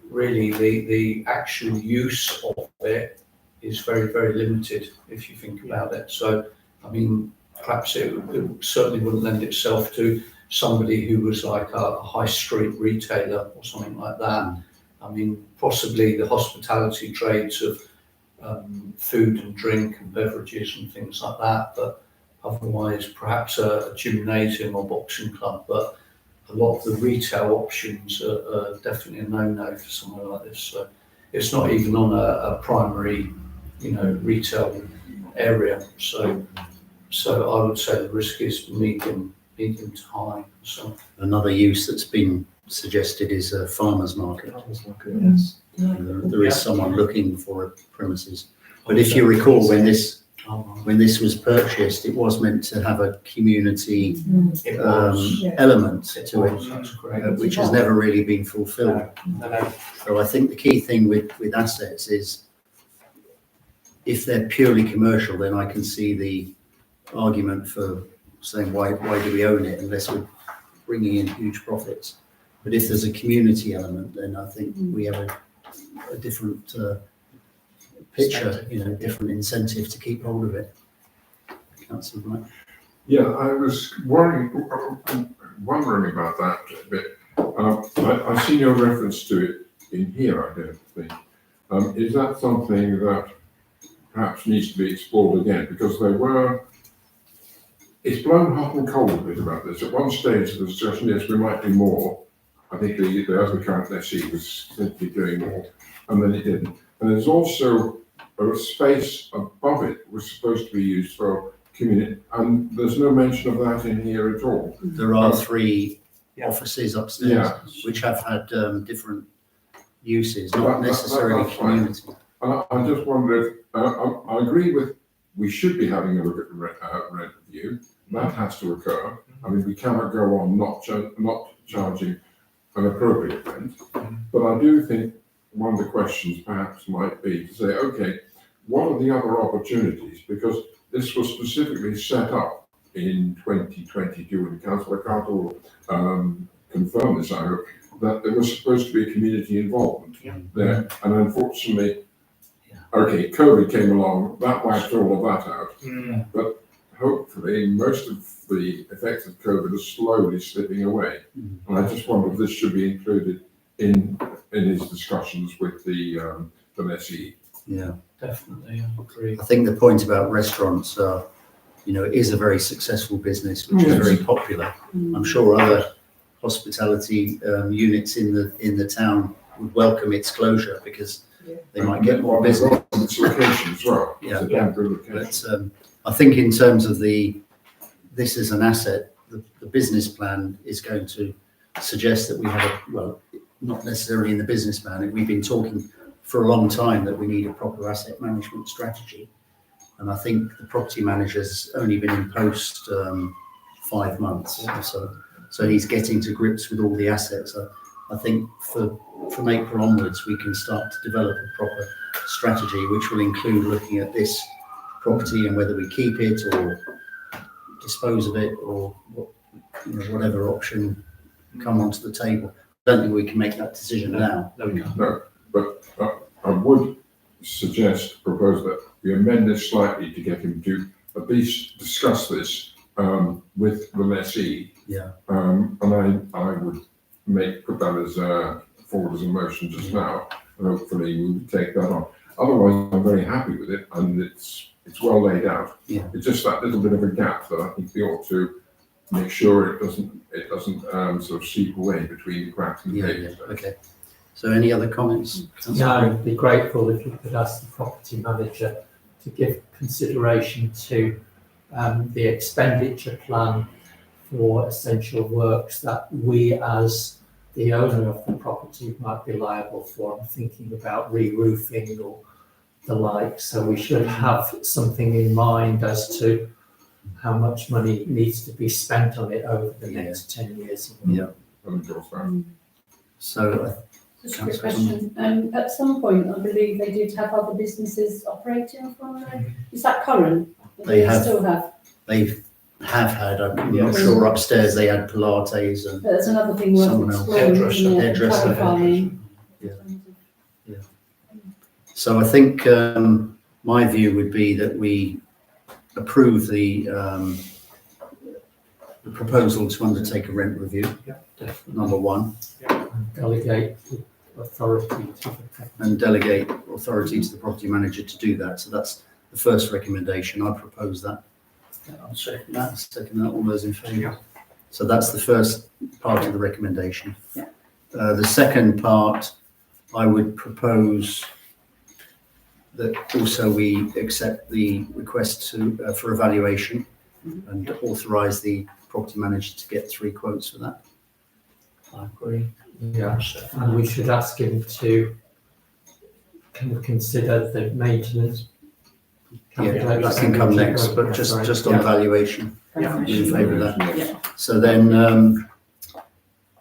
really the actual use of it is very, very limited if you think about it. So, I mean, perhaps it certainly wouldn't lend itself to somebody who was like a high street retailer or something like that. I mean, possibly the hospitality trades of food and drink and beverages and things like that, but otherwise perhaps a gymnasium or boxing club. But a lot of the retail options are definitely a no-no for somewhere like this. So it's not even on a primary, you know, retail area. So I would say the risk is medium to high. So Another use that's been suggested is a farmer's market. Yes. There is someone looking for a premises. But if you recall, when this was purchased, it was meant to have a community it was. element to it, That's correct. which has never really been fulfilled. No. So I think the key thing with assets is if they're purely commercial, then I can see the argument for saying why do we own it unless we're bringing in huge profits. But if there's a community element, then I think we have a different picture, you know, different incentive to keep hold of it. Councillor Wright. Yeah, I was wondering about that a bit. I see no reference to it in here, I don't think. Is that something that perhaps needs to be explored again? Because it's blown hot and cold a bit about this. At one stage, the discussion is we might do more. I think the other current lessee was simply doing more, and then it didn't. And there's also a space above it was supposed to be used for community, and there's no mention of that in here at all. There are 3 offices upstairs which have had different uses, not necessarily that's fine. community. I just wondered, I agree with, we should be having a look at the rent review. That has to occur. I mean, we cannot go on not charging an appropriate rent. But I do think one of the questions perhaps might be to say, okay, what are the other opportunities? Because this was specifically set up in 2022, and Councillor Carter confirmed this, I hope, that there was supposed to be community involvement there. And unfortunately, okay, COVID came along, that wiped all of that out. But hopefully, most of the effects of COVID are slowly slipping away. And I just wonder if this should be included in his discussions with the lessee. Yeah, Definitely, I agree. I think the point about restaurants you know, it is a very successful business, which is very popular. I'm sure other hospitality units in the town would welcome its closure because they might get more business. Its location as well. Yeah. It's a damn good location. But I think in terms of this is an asset, the business plan is going to suggest that we have not necessarily in the business plan, we've been talking for a long time that we need a proper asset management strategy. And I think the property manager's only been in post 5 months or so. So he's getting to grips with all the assets. I think from April onwards, we can start to develop a proper strategy, which will include looking at this property and whether we keep it or dispose of it, or whatever option come onto the table. I don't think we can make that decision now. No, we can't. No, but I would propose that we amend this slightly to get him to at least discuss this with the lessee. Yeah. And I would put that as forward as a motion just now, and hopefully we would take that on. Otherwise, I'm very happy with it, and it's well laid out. Yeah. It's just that little bit of a gap that I think we ought to make sure it doesn't sort of seep away between the cracks in the pages. Okay. So any other comments? No, I'd be grateful if you could ask the property manager to give consideration to the expenditure plan for essential works that we as the owner of the property might be liable for. I'm thinking about re-roofing or the like, so we should have something in mind as to how much money needs to be spent on it over the next 10 years. Yeah. So Just a quick question. At some point, I believe they did have other businesses operating from there. Is that current? Or do They have. Still have. they have had, I'm not sure upstairs they had Pilates and But that's another thing worth Someone else. exploring, isn't it? Hairdresser. Clarifying. Yeah. So I think my view would be that we approve the proposal to undertake a rent review. Yeah, definitely. Number one, And delegate authority to the and delegate authority to the property manager to do that. So that's the first recommendation. I propose that. I'll second that. Second that. All those in favour? So that's the first part of the recommendation. Yeah. The second part, I would propose that also we accept the request for evaluation and authorise the property manager to get 3 quotes for that. I agree. Yeah, and we should ask him to consider the maintenance. Yeah, that can come next, but just on valuation. Yeah. In favour of that. Yeah. So then,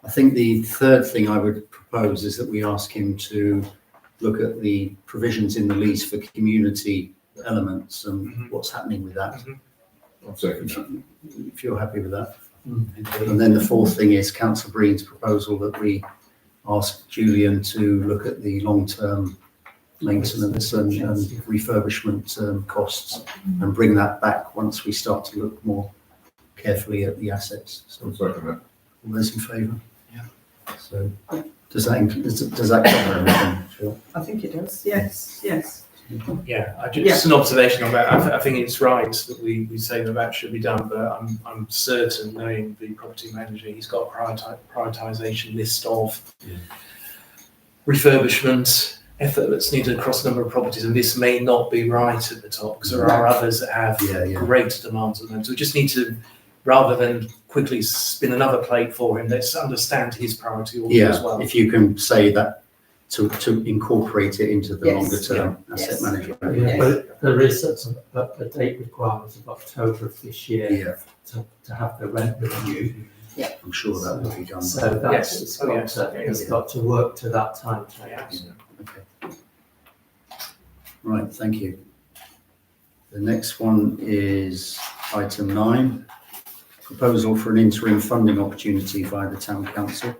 I think the third thing I would propose is that we ask him to look at the provisions in the lease for community elements and what's happening with that. I'll second that. If you're happy with that. And then the fourth thing is Councillor Breen's proposal that we ask Julian to look at the long-term maintenance and refurbishment costs and bring that back once we start to look more carefully at the assets. So I'll second that. all those in favour? Yeah. So does that cover everything? Sure. I think it does. Yes. Yes. Yeah, just an observation on that. I think it's right that we say that should be done, but I'm certain, knowing the property manager, he's got a prioritisation list of refurbishment effort that's needed across a number of properties, and this may not be right at the top because there are others that have greater demands on them. So we just need to, rather than quickly spin another plate for him, let's understand his priority order as well. If you can say that to incorporate it into the Yes. longer term asset Yes. management. Yeah, but there is a date requirement of October of this year to have the rent review. I'm sure that will be done. So that's, Yes. it's got to work to that time. Yeah. Okay. Right, thank you. The next one is item 9, proposal for an interim funding opportunity via the Town Council.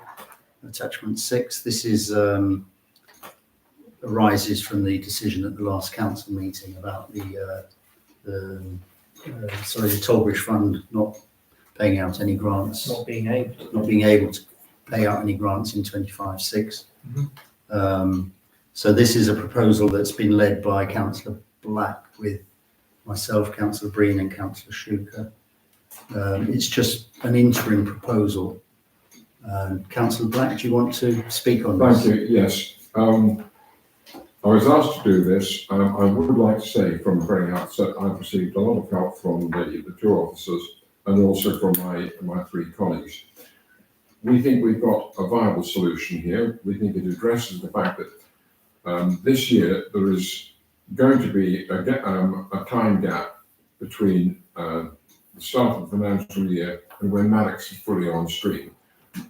Attachment 6. This is arises from the decision at the last council meeting about the Tollbridge Fund not paying out any grants, Not being able to. to pay out any grants in 25/6. So this is a proposal that's been led by Councillor Black with myself, Councillor Breen and Councillor Schuker. It's just an interim proposal. Councillor Black, do you want to speak on this? Thank you, yes. I was asked to do this. I would like to say from the very outset, I've received a lot of help from the 2 officers and also from my 3 colleagues. We think we've got a viable solution here. We think it addresses the fact that This year, there is going to be a time gap between the start of the financial year and when Maddox is fully on stream.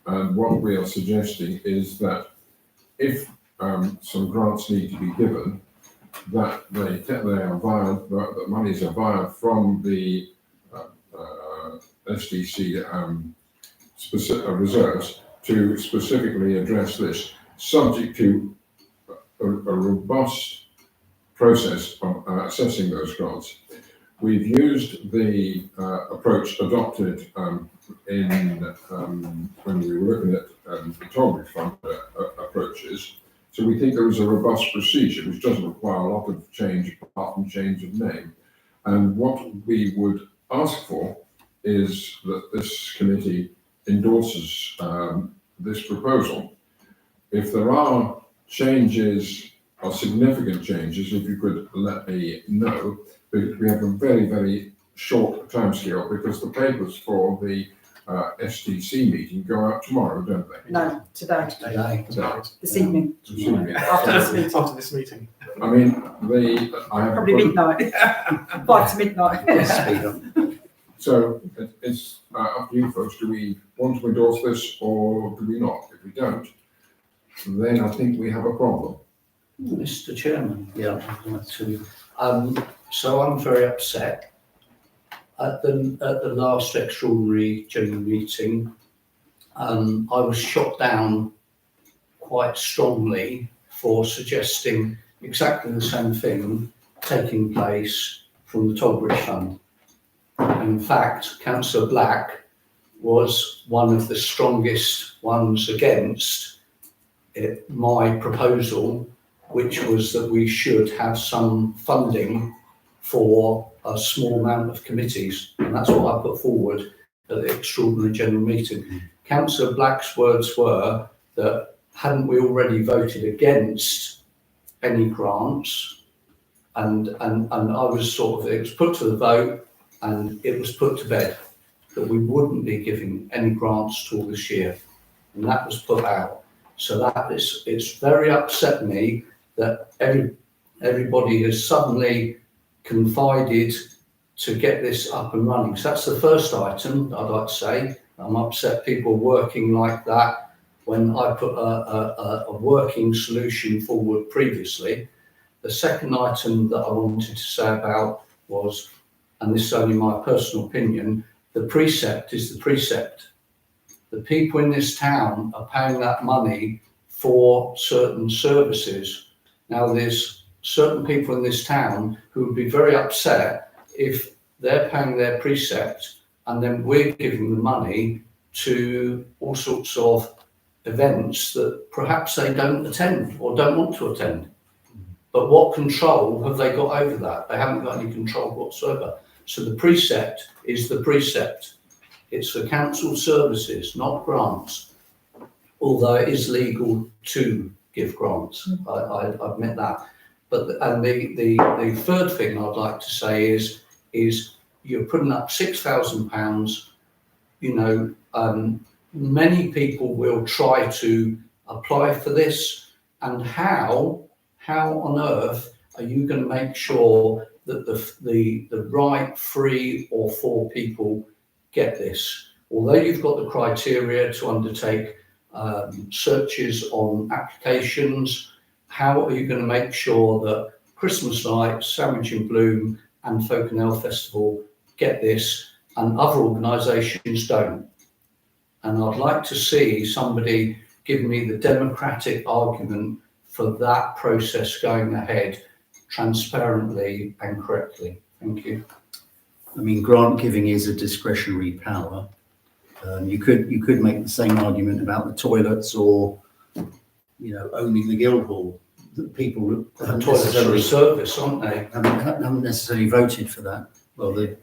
And what we are suggesting is that if some grants need to be given, that they are via, the monies are via from the SDC specific reserves to specifically address this, subject to a robust process of assessing those grants. We've used the approach adopted when we were looking at the Tollbridge Fund approaches. So we think there is a robust procedure which doesn't require a lot of change apart from change of name. And what we would ask for is that this committee endorses this proposal. If there are changes or significant changes, if you could let me know, because we have a very, very short timescale because the papers for the STC meeting go out tomorrow, don't they? No, today, Today. this evening, This evening. after this meeting, After this meeting. I mean, I have probably midnight, 5 to midnight. Speed up. So it's up to you folks. Do we want to endorse this or do we not? If we don't, then I think we have a problem. Mr. Chairman, Yeah. I'd like to, so I'm very upset. At the last extraordinary general meeting, I was shot down quite strongly for suggesting exactly the same thing taking place from the Tollbridge Fund. In fact, Councillor Black was one of the strongest ones against my proposal, which was that we should have some funding for a small amount of committees, and that's what I put forward at the extraordinary general meeting. Councillor Black's words were that hadn't we already voted against any grants, and I was sort of, it was put to the vote and it was put to bed that we wouldn't be giving any grants till this year, and that was put out. So that is, it's very upset me that everybody has suddenly confided to get this up and running. So that's the first item I'd like to say. I'm upset people working like that when I put a working solution forward previously. The second item that I wanted to say about was, and this is only my personal opinion, the precept is the precept. The people in this town are paying that money for certain services. Now there's certain people in this town who would be very upset if they're paying their precept and then we're giving the money to all sorts of events that perhaps they don't attend or don't want to attend. But what control have they got over that? They haven't got any control whatsoever. So the precept is the precept. It's for council services, not grants, although it is legal to give grants. I admit that. But the third thing I'd like to say is you're putting up £6,000. You know, many people will try to apply for this, and how on earth are you going to make sure that the right 3 or 4 people get this? Although you've got the criteria to undertake searches on applications, how are you going to make sure that Christmas Lights, Sandwich in Bloom and Folk and Ale Festival get this and other organisations don't? And I'd like to see somebody give me the democratic argument for that process going ahead transparently and correctly. Thank you. I mean, grant giving is a discretionary power. You could make the same argument about the toilets or, you know, owning the Guildhall. That people haven't Toilets are a service, aren't they? haven't necessarily voted for that. Well, the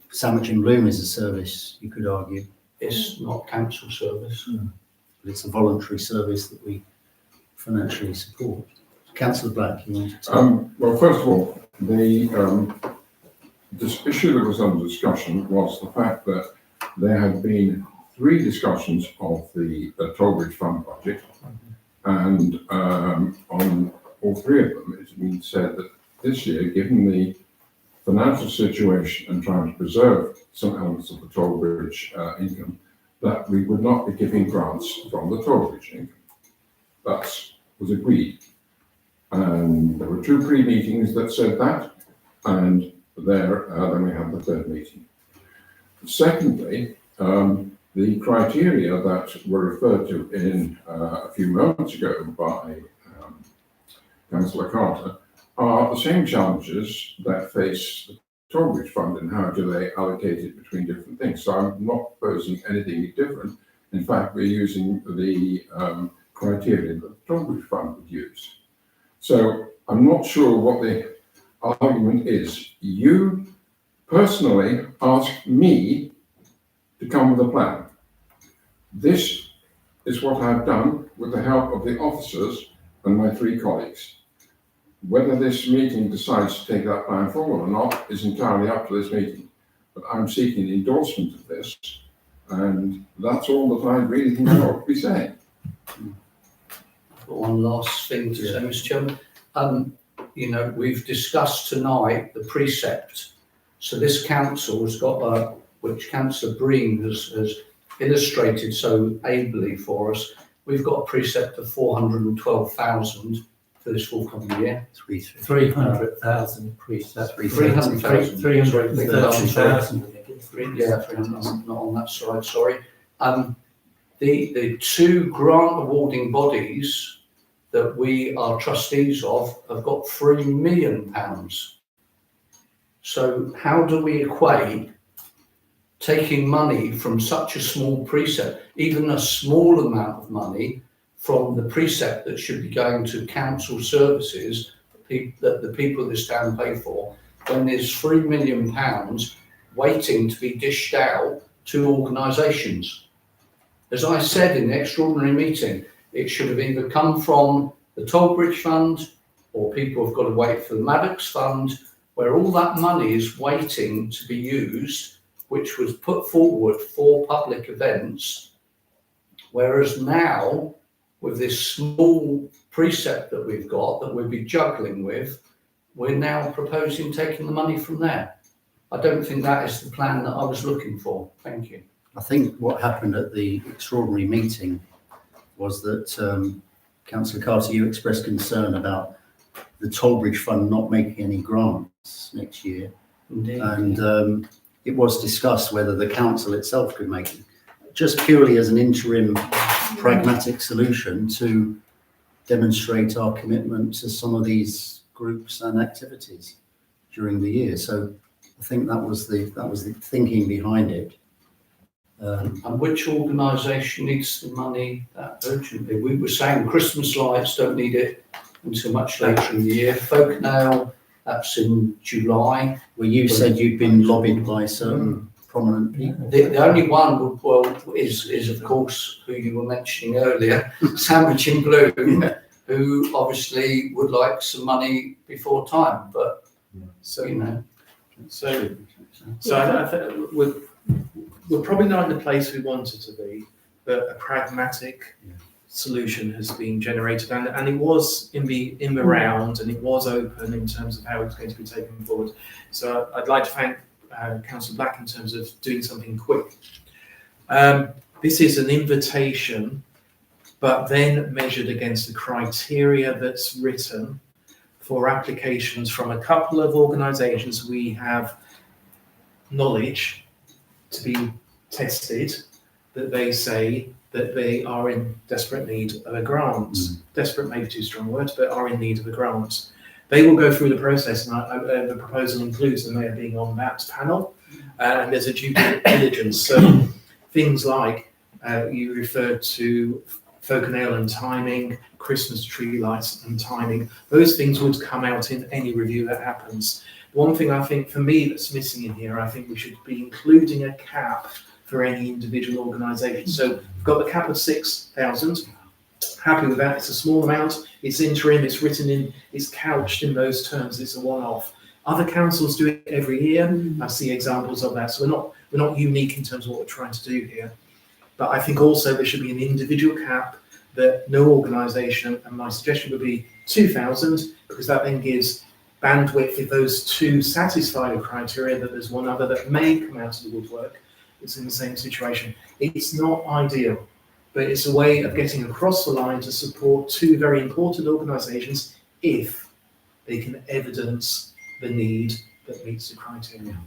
Sandwich in Bloom is a service, you could argue. It's not council service. But it's a voluntary service that we financially support. Councillor Black, you wanted to... Well, first of all, this issue that was under discussion was the fact that there had been 3 discussions of the Tollbridge Fund budget, And on all three of them, it's been said that this year, given the financial situation and trying to preserve some elements of the toll bridge income, that we would not be giving grants from the toll bridge income. That was agreed. And there were 2 pre-meetings that said that, and then we had the third meeting. Secondly, the criteria that were referred to in a few moments ago by Councillor Carter are the same challenges that face the toll bridge fund, and how do they allocate it between different things. So I'm not proposing anything different. In fact, we're using the criteria that the toll bridge fund would use. So I'm not sure what the argument is. You personally asked me to come with a plan. This is what I've done with the help of the officers and my 3 colleagues. Whether this meeting decides to take that plan forward or not is entirely up to this meeting. But I'm seeking endorsement of this, and that's all that I really know to be saying. I've got one last thing to say, Mr. Chairman. We've discussed tonight the precept. So this council has got which Councillor Breen has illustrated so ably for us. We've got a precept of 412,000 for this forthcoming year. 300,000 precept. 300,000. 330,000. Yeah, 300, not on that side, sorry. The 2 grant awarding bodies that we are trustees of have got £3 million. So how do we equate taking money from such a small precept, even a small amount of money from the precept that should be going to council services that the people of this town pay for, when there's £3 million waiting to be dished out to organisations? As I said in the extraordinary meeting, it should have either come from the toll bridge fund, or people have got to wait for the Maddox fund, where all that money is waiting to be used, which was put forward for public events. Whereas now, with this small precept that we've got, that we'll be juggling with, we're now proposing taking the money from there. I don't think that is the plan that I was looking for. Thank you. I think what happened at the extraordinary meeting was that Councillor Carter, you expressed concern about the toll bridge fund not making any grants next year. Indeed. And it was discussed whether the council itself could make it, just purely as an interim pragmatic solution to demonstrate our commitment to some of these groups and activities during the year. So I think that was the thinking behind it. And which organisation needs the money that urgently? We were saying Christmas lights don't need it until much later in the year. Folk Nail, that's in July. Well, you said you'd been lobbied by certain prominent people. The only one is of course who you were mentioning earlier, Sandwich in Blue, who obviously would like some money before time. But So you know, So I think we're probably not in the place we wanted to be, but a pragmatic solution has been generated, and it was in the round, and it was open in terms of how it's going to be taken forward. So I'd like to thank Councillor Black in terms of doing something quick. This is an invitation, but then measured against the criteria that's written for applications from a couple of organisations we have knowledge to be tested, that they say that they are in desperate need of a grant. Desperate may be too strong words, but are in need of a grant. They will go through the process, and the proposal includes them there being on that panel, and there's a due diligence. So things like you referred to folk nail and timing, Christmas tree lights and timing, those things would come out in any review that happens. One thing I think for me that's missing in here, I think we should be including a cap for any individual organisation. So we've got the cap of 6,000. Happy with that. It's a small amount. It's interim. It's written in. It's couched in those terms. It's a one-off. Other councils do it every year. I see examples of that. So we're not unique in terms of what we're trying to do here. But I think also there should be an individual cap that no organisation, and my suggestion would be 2,000, because that then gives bandwidth if those two satisfy the criteria, that there's one other that may come out of the woodwork that's in the same situation. It's not ideal, but it's a way of getting across the line to support two very important organisations if they can evidence the need that meets the criteria.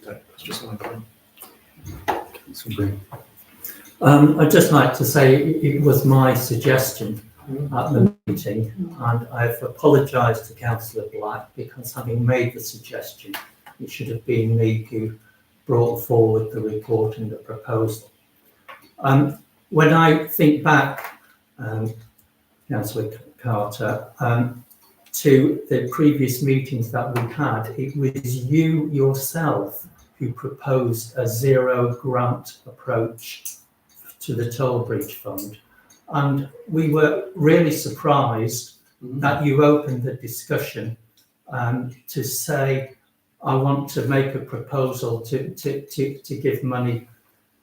So that's just my point. I'd just like to say it was my suggestion at the meeting, and I've apologised to Councillor Black because having made the suggestion, it should have been me who brought forward the report and the proposal. When I think back, Councillor Carter, to the previous meetings that we had, it was you yourself who proposed a zero grant approach to the toll bridge fund. And we were really surprised that you opened the discussion to say, I want to make a proposal to give money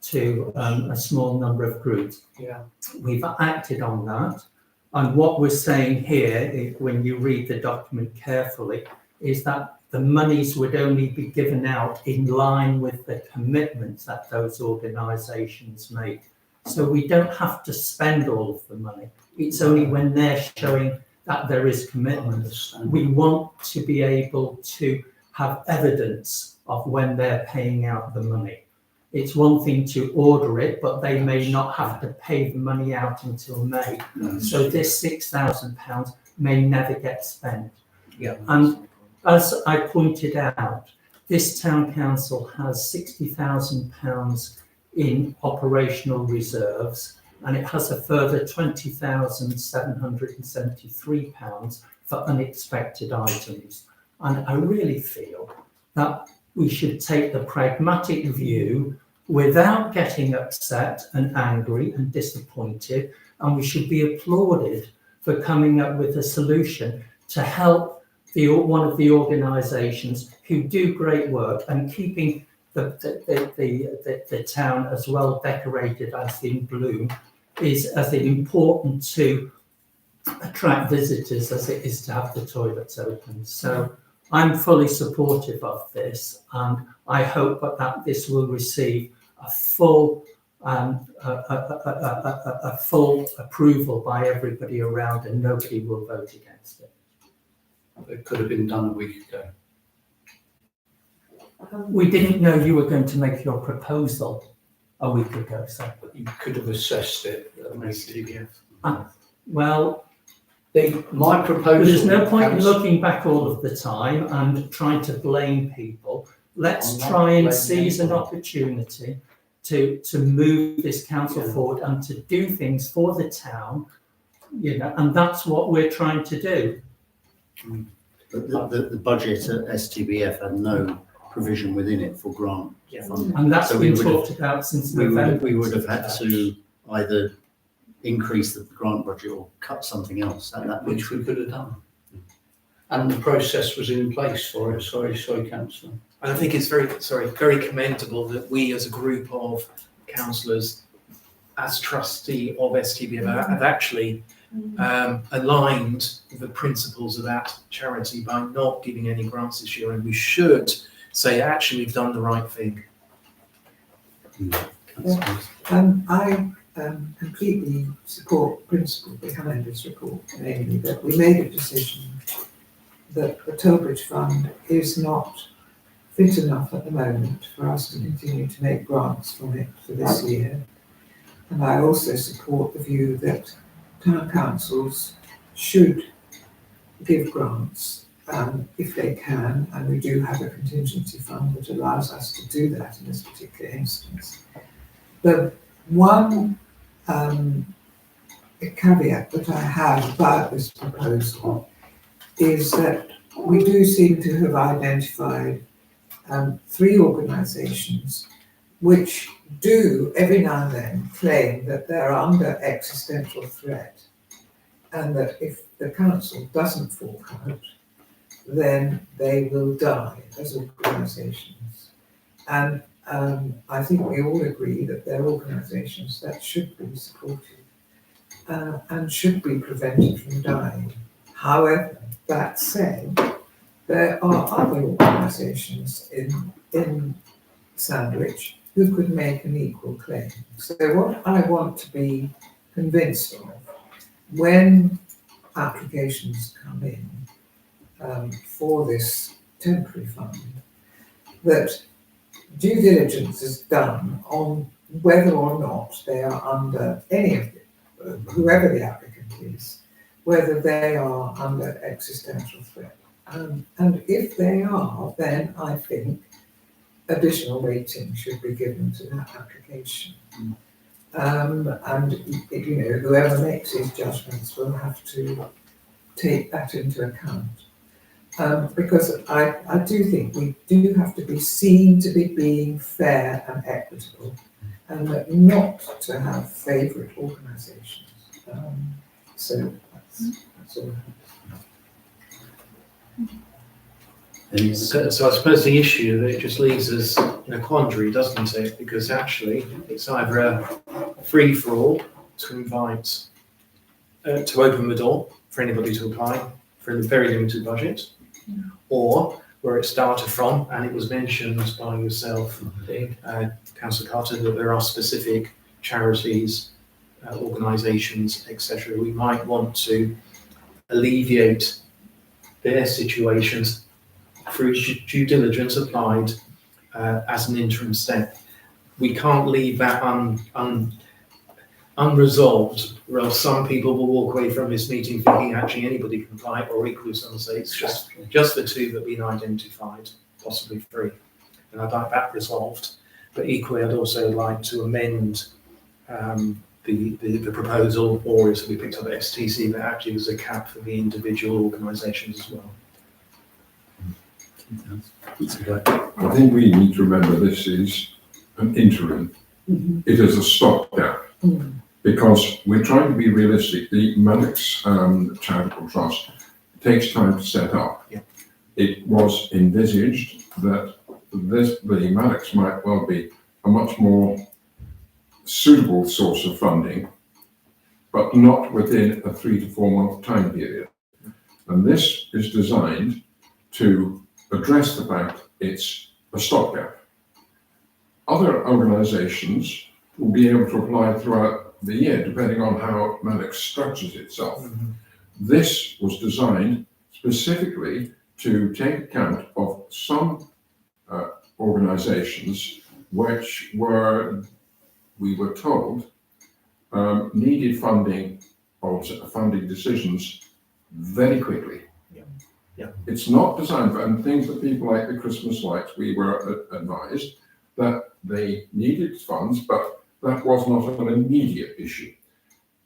to a small number of groups. Yeah. We've acted on that. And what we're saying here, when you read the document carefully, is that the monies would only be given out in line with the commitments that those organisations make. So we don't have to spend all of the money. It's only when they're showing that there is commitment. We want to be able to have evidence of when they're paying out the money. It's one thing to order it, but they may not have to pay the money out until May. So this £6,000 may never get spent. Yeah. And as I pointed out, this town council has £60,000 in operational reserves, and it has a further £20,773 for unexpected items. And I really feel that we should take the pragmatic view without getting upset and angry and disappointed, and we should be applauded for coming up with a solution to help one of the organisations who do great work and keeping the town as well decorated as in bloom is as important to attract visitors as it is to have the toilets open. So I'm fully supportive of this, and I hope that this will receive a full approval by everybody around, and nobody will vote against it. It could have been done a week ago. We didn't know you were going to make your proposal a week ago, so. But you could have assessed it. STBF. Well, My proposal. there's no point in looking back all of the time and trying to blame people. Let's I'm not try and blaming seize an anyone. opportunity to move this council forward and to do things for the town, and that's what we're trying to do. But the budget at STBF had no provision within it for grant funding. And that's So we been would have- talked about since We November. would have had to either increase the grant budget or cut something else. Which we could have done. And the process was in place for it. Sorry, Councillor. And I think it's very commendable that we as a group of councillors, as trustee of STBF, have actually aligned the principles of that charity by not giving any grants this year. And we should say, actually, we've done the right thing. I completely support the principle behind this report, namely that we made a decision that the toll bridge fund is not fit enough at the moment for us to continue to make grants from it for this year. And I also support the view that town councils should give grants if they can, and we do have a contingency fund that allows us to do that in this particular instance. The one caveat that I have about this proposal is that we do seem to have identified 3 organisations which do every now and then claim that they're under existential threat, and that if the council doesn't fork out, then they will die as organisations. And I think we all agree that they're organisations that should be supported. and should be prevented from dying. However, that said, there are other organisations in Sandwich who could make an equal claim. So what I want to be convinced of, when applications come in for this temporary fund, that due diligence is done on whether or not they are under any of whoever the applicant is, whether they are under existential threat. And if they are, then I think additional weighting should be given to that application. And you know, whoever makes these judgments will have to take that into account. Because I do think we do have to be seen to be being fair and equitable, and not to have favourite organisations. So that's all. So I suppose the issue that it just leaves us in a quandary, doesn't it? Because actually it's either a free for all to invite, to open the door for anybody to apply for a very limited budget, or where it started from, and it was mentioned by yourself, Councillor Carter, that there are specific charities, organisations, etc. We might want to alleviate their situations through due diligence applied as an interim step. We can't leave that unresolved, or else some people will walk away from this meeting thinking actually anybody can apply, or equally some say it's just the two that have been identified, possibly three. And I'd like that resolved. But equally, I'd also like to amend the proposal, or as we picked up at STC, that actually there's a cap for the individual organisations as well. I think we need to remember this is an interim. It is a stopgap, because we're trying to be realistic. The Mannix Charitable Trust takes time to set up. Yeah. It was envisaged that the Mannix might well be a much more suitable source of funding, but not within a 3 to 4 month time period. And this is designed to address the fact it's a stopgap. Other organisations will be able to apply throughout the year, depending on how Mannix structures itself. This was designed specifically to take account of some organisations which were, we were told, needed funding or funding decisions very quickly. Yeah. It's not designed for, and things that people like the Christmas lights, we were advised that they needed funds, but that was not an immediate issue.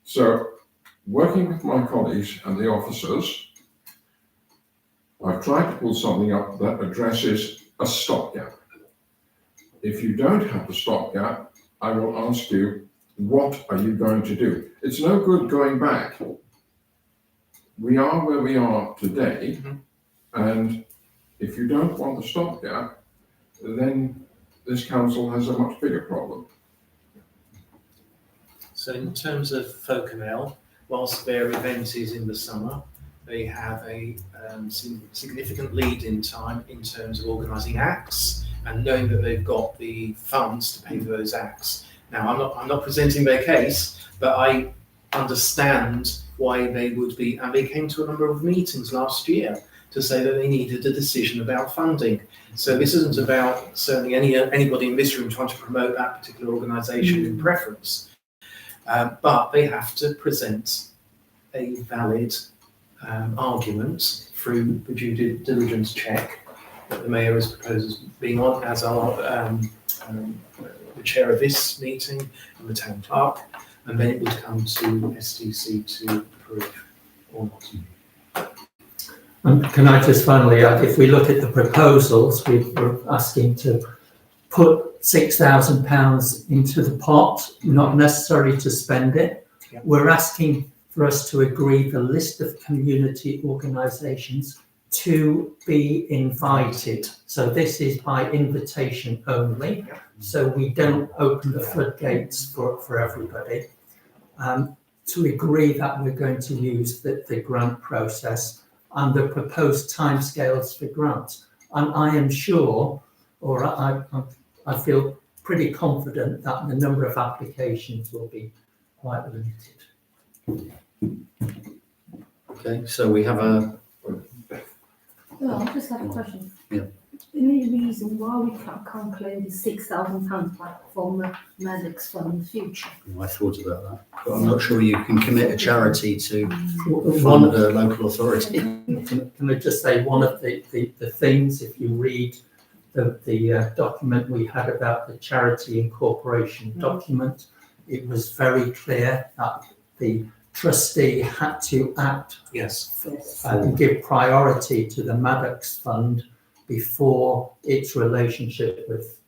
So, working with my colleagues and the officers, I've tried to pull something up that addresses a stopgap. If you don't have a stopgap, I will ask you, what are you going to do? It's no good going back. We are where we are today, and if you don't want the stopgap, then this council has a much bigger problem. So in terms of Folkenell, whilst their event is in the summer, they have a significant lead in time in terms of organising acts and knowing that they've got the funds to pay for those acts. Now, I'm not presenting their case, but I understand why they would be, and they came to a number of meetings last year to say that they needed a decision about funding. So this isn't about certainly anybody in this room trying to promote that particular organisation in preference, but they have to present a valid argument through the due diligence check that the Mayor has proposed as being on, as our the chair of this meeting and the town clerk, and then it would come to STC to approve or not. Can I just finally add, if we look at the proposals, we're asking to put £6,000 into the pot, not necessarily to spend it. Yeah. We're asking for us to agree the list of community organisations to be invited. So this is by invitation only. So we don't open the floodgates for everybody. to agree that we're going to use the grant process and the proposed timescales for grants. And I am sure, or I feel pretty confident that the number of applications will be quite limited. Okay, so we have a, Well, I just have a question. Yeah. Any reason why we can't claim the £6,000 back from the Maddox Fund in the future? I thought about that, but I'm not sure you can commit a charity to One fund of a local authority. Can I just say, one of the themes, if you read the document we had about the charity incorporation document, it was very clear that the trustee had to act Yes. and give priority to the Maddox Fund before its relationship with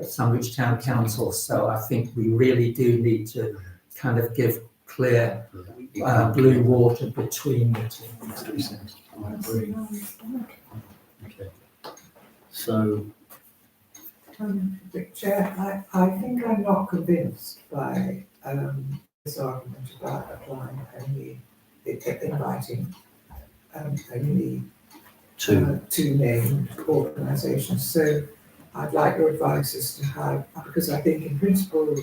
Sandwich Town Council. So I think we really do need to kind of give clear blue water between the two. I agree. Okay. So, Chair, I think I'm not convinced by this argument about applying only, inviting only two named organisations. So I'd like your advice as to how, because I think in principle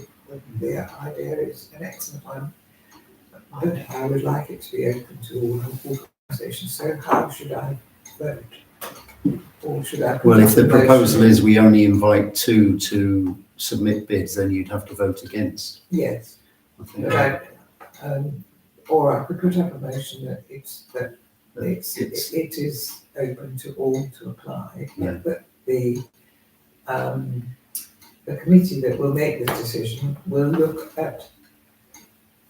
the idea is an excellent one, but I would like it to be open to all organisations. So how should I vote? Or should I? well, if the proposal is we only invite two to submit bids, then you'd have to vote against. Yes. I think. But or I could put up a motion that it is open to all to apply, Yeah. but the committee that will make the decision will look at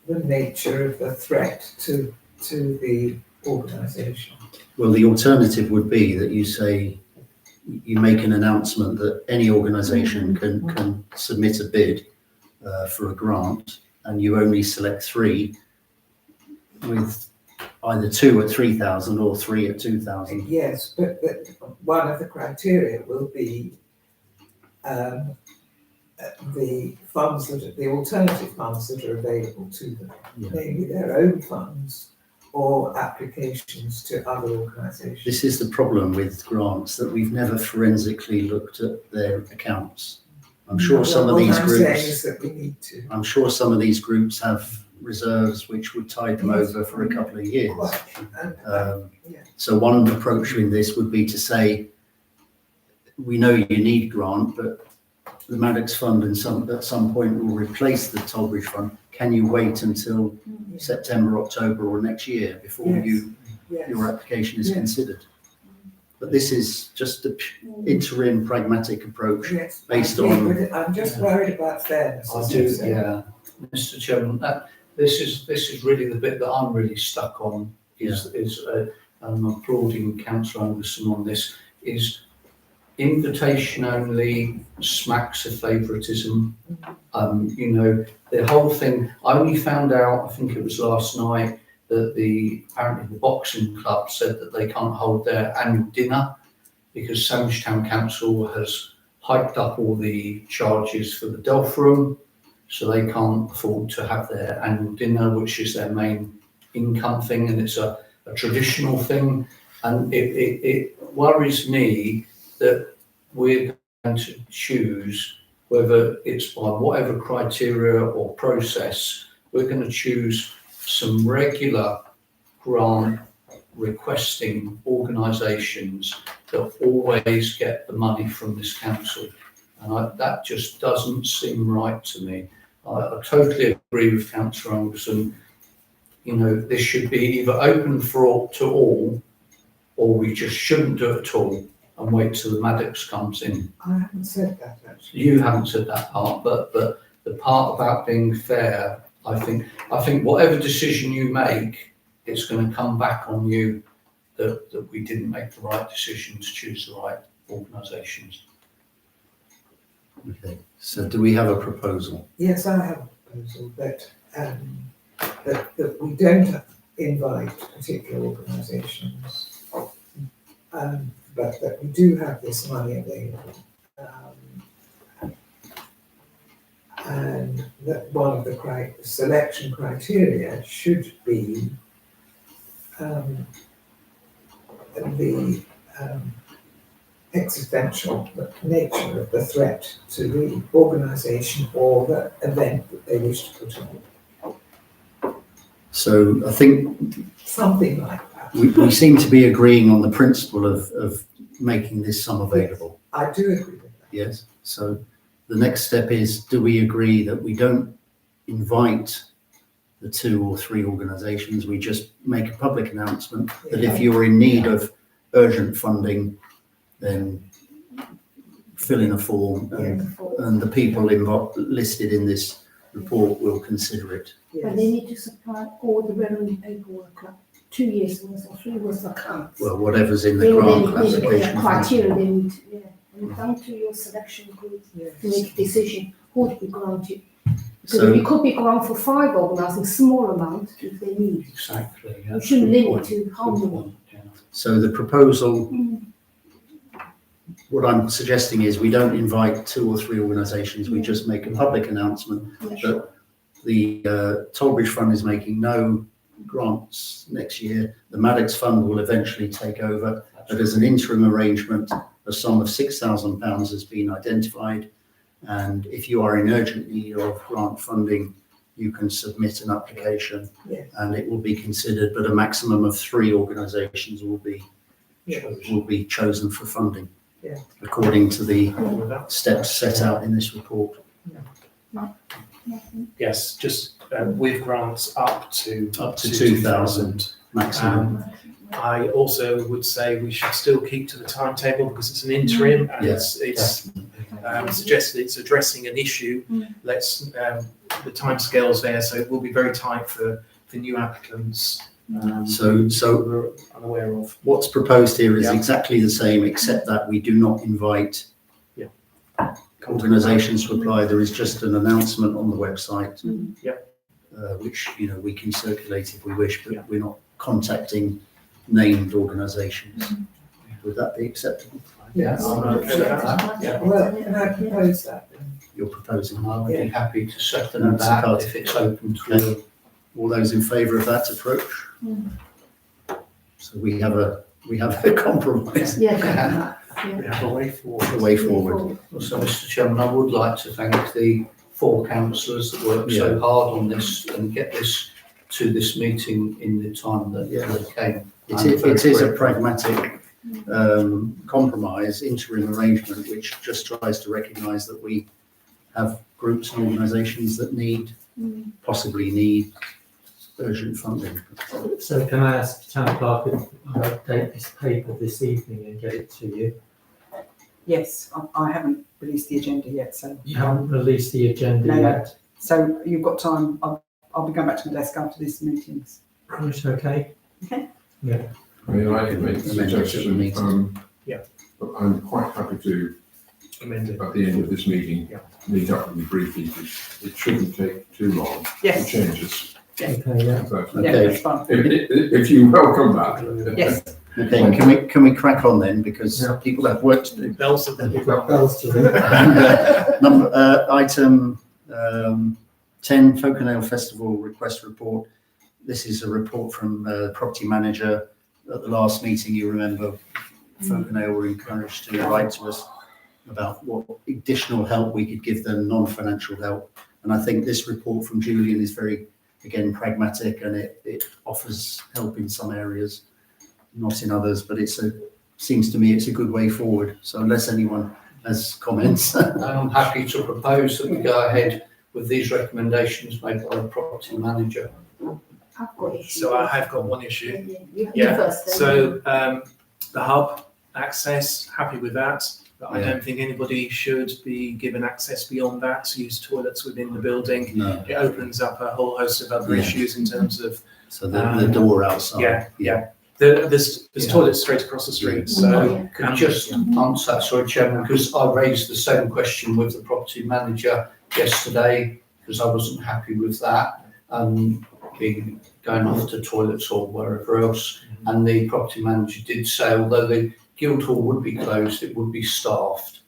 the nature of the threat to the organisation. Well, the alternative would be that you say, you make an announcement that any organisation can submit a bid for a grant, and you only select three, with either two at 3,000 or three at 2,000. Yes, but one of the criteria will be the funds the alternative funds that are available to them, Yeah. namely their own funds or applications to other organisations. This is the problem with grants, that we've never forensically looked at their accounts. I'm sure some of these What I'm saying groups, is that we need to. I'm sure some of these groups have reserves which would tide them over for a couple of years. Quite, and, yeah. So one approach in this would be to say, we know you need grant, but the Maddox Fund at some point will replace the Tollbridge Fund. Can you wait until September, October or next year before Yes. Yes. your application is Yes. considered? But this is just an interim pragmatic approach. Yes, based I agree on- with it. I'm just worried about fairness. I as do, you say. yeah. Mr. Chairman, this is really the bit that I'm really stuck on, and I'm applauding Councillor Anderson on this, is invitation only smacks of favouritism. The whole thing, I only found out, I think it was last night, that apparently the boxing club said that they can't hold their annual dinner because Sandwich Town Council has hiked up all the charges for the Delph room, so they can't afford to have their annual dinner, which is their main income thing, and it's a traditional thing. And it worries me that we're going to choose, whether it's by whatever criteria or process, we're going to choose some regular grant requesting organisations that always get the money from this council. And that just doesn't seem right to me. I totally agree with Councillor Anderson. This should be either open to all, or we just shouldn't do it at all and wait till the Maddox comes in. I haven't said that actually. You haven't said that part, but the part about being fair, I think whatever decision you make, it's going to come back on you that we didn't make the right decision to choose the right organisations. Okay, so do we have a proposal? Yes, I have a proposal that we don't invite particular organisations, but that we do have this money available, and that one of the selection criteria should be the existential nature of the threat to the organisation or the event that they wish to put on. So I think Something like that. we seem to be agreeing on the principle of making this sum available. I do agree with that. Yes. So the next step is, do we agree that we don't invite the 2 or 3 organisations? We just make a public announcement that if you're in need of urgent funding, then fill in a form, and the people listed in this report will consider it. But they need to supply all the relevant paperwork, like 2 years worth or 3 years of accounts. Well, whatever's in the They grant need classification. criteria, they need, and down to your selection group to make a decision who to be granted. Because So- we could be granted for 5 organising small amount if they need. Exactly. We that's shouldn't a good limit point. to how Good many. point, yeah. So the proposal, what I'm suggesting is we don't invite 2 or 3 organisations, we just make a public announcement that the Tollbridge Fund is making no grants next year. The Maddox Fund will eventually take over, but as an interim arrangement, a sum of £6,000 has been identified. And if you are in urgent need of grant funding, you can submit an application and it will be considered, but a maximum of 3 organisations will be chosen for funding, according to the steps set out in this report. Yes, just with grants up to 2,000 maximum. I also would say we should still keep to the timetable because it's an interim and it's suggested it's addressing an issue. Let's the timescales there, so it will be very tight for new applicants. So we're unaware of. what's proposed here is exactly the same, except that we do not invite organisations to apply. There is just an announcement on the website, which we can circulate if we wish, but we're not contacting named organisations. Would that be acceptable? Yes. I'm okay with that. Yeah. Well, can I propose that then? You're proposing. I would be happy to second That's that part. if it's open to All those in favour of that approach? So we have a compromise. Yeah. we have a way forward. The way forward. So, Mr. Chairman, I would like to thank the 4 councillors that worked so hard on this and get this to this meeting in the time that they came. It is a pragmatic compromise, interim arrangement, which just tries to recognise that we have groups and organisations that possibly need urgent funding. So can I ask Town Clerk if I update this paper this evening and get it to you? Yes, I haven't released the agenda yet, so. You haven't released the agenda No. yet? So you've got time. I'll be going back to my desk after this meetings. Right, okay. Okay. Yeah. I mean, I can make a suggestion. Yeah. But I'm quite happy to, Amend it. at the end of this meeting, meet up with you briefly. It shouldn't take too long to Yes. change this. Okay, yeah. But Yeah, that's fine. if you welcome that. Yes. Okay, can we crack on then, because people have work to do. Bells to We've got bells to ring. Item 10, Folk and Ale Festival Request Report. This is a report from the property manager. At the last meeting, you remember, Folk and Ale were encouraged to write to us about what additional help we could give them, non-financial help. And I think this report from Julian is very, again, pragmatic, and it offers help in some areas, not in others, but seems to me it's a good way forward. So unless anyone has comments. I'm happy to propose that we go ahead with these recommendations made by the property manager. I've got issues. So I have got one issue. You Yeah, first then. So the hub access, happy with that. But I Yeah. don't think anybody should be given access beyond that to use toilets within the building. No. It opens up a whole host of other Yeah. issues in terms of So the door outside. there's toilets straight across the street. So Could just answer that, sorry, Chairman, because I raised the same question with the property manager yesterday, because I wasn't happy with that, going off to toilets or wherever else. And the property manager did say, although the Guildhall would be closed, it would be staffed.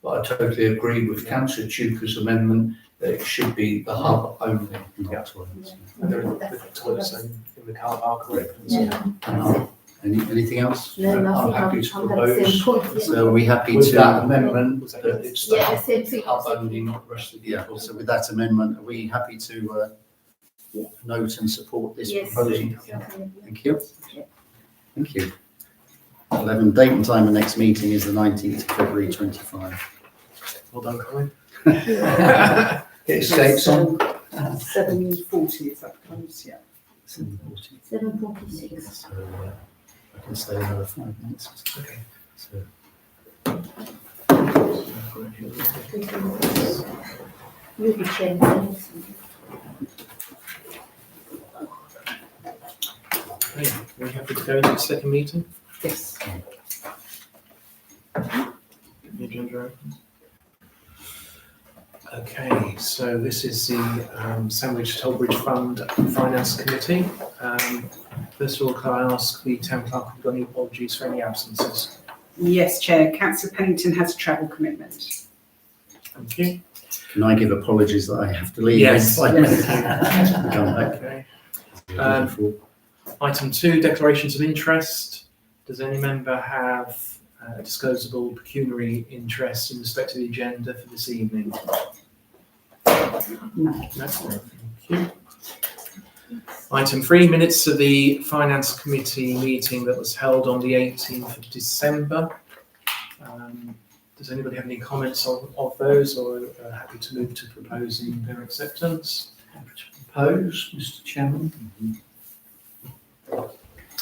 But I totally agree with Councillor Tuker's amendment. that it should be the hub only. Not toilets. And there are the toilets in the car park or Yeah. Anything else? No, I'm nothing, happy to I'm at the same propose. point. So are we happy With that to, amendment, that it's the Yeah, same thing. hub only, not the rest of the. yeah, so with that amendment, are we happy to note and support this Yes. proposal? Definitely. Thank you. Thank you. 11, date and time of next meeting is the 19th of February 25. well done, Colin. Get his skates on. 7:40 is that close? Yeah. 7:40. 7:46. So I can stay another 5 minutes. Okay. So You'll be changing. Okay, are we happy to go into the second meeting? Yes. The agenda open. Okay, so this is the Sandwich Tollbridge Fund Finance Committee. First of all, can I ask the town clerk if you've got any apologies for any absences? Yes, Chair. Councillor Pennington has a travel commitment. Thank you. can I give apologies that I have to leave? Yes. in 5 minutes? Yes. Come back. Okay. Before. Item 2, declarations of interest. Does any member have disclosable pecuniary interest in respect to the agenda for this evening? No. No, thank you. Item 3, minutes of the Finance Committee meeting that was held on the 18th of December. Does anybody have any comments of those, or happy to move to proposing their acceptance? Happy to propose, Mr. Chairman.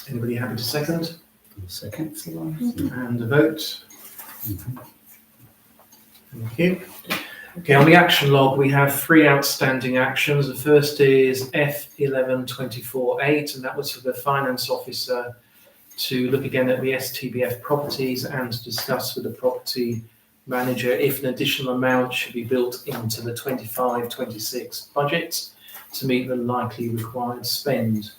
Anybody happy to second? Second. And a vote. Thank you. Okay, on the action log, we have 3 outstanding actions. The first is F1124.8, and that was for the finance officer to look again at the STBF properties and to discuss with the property manager if an additional amount should be built into the 25-26 budget to meet the likely required spend.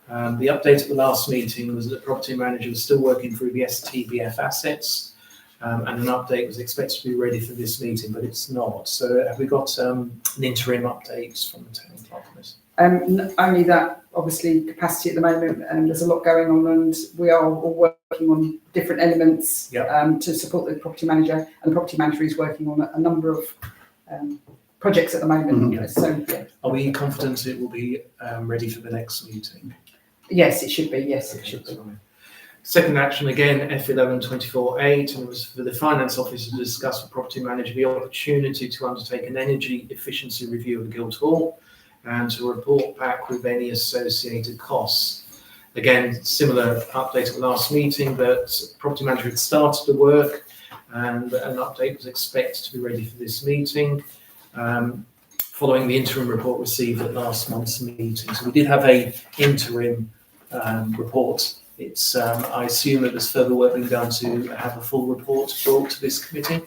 The update at the last meeting was that the property manager was still working through the STBF assets, and an update was expected to be ready for this meeting, but it's not. So have we got an interim update from the town clerk on this? Only that, obviously, capacity at the moment, there's a lot going on, and we are all working on different elements to support the property manager, and the property manager is working on a number of projects at the moment. Mhm. So, yeah. Are we confident it will be ready for the next meeting? Yes, it should be. Yes, it should be. Second action again, F1124.8, and it was for the finance officer to discuss with property manager the opportunity to undertake an energy efficiency review of Guildhall and to report back with any associated costs. Again, similar update at the last meeting, but property manager had started the work and an update was expected to be ready for this meeting, following the interim report received at last month's meeting. So we did have a interim report. It's I assume that there's further work being done to have a full report brought to this committee.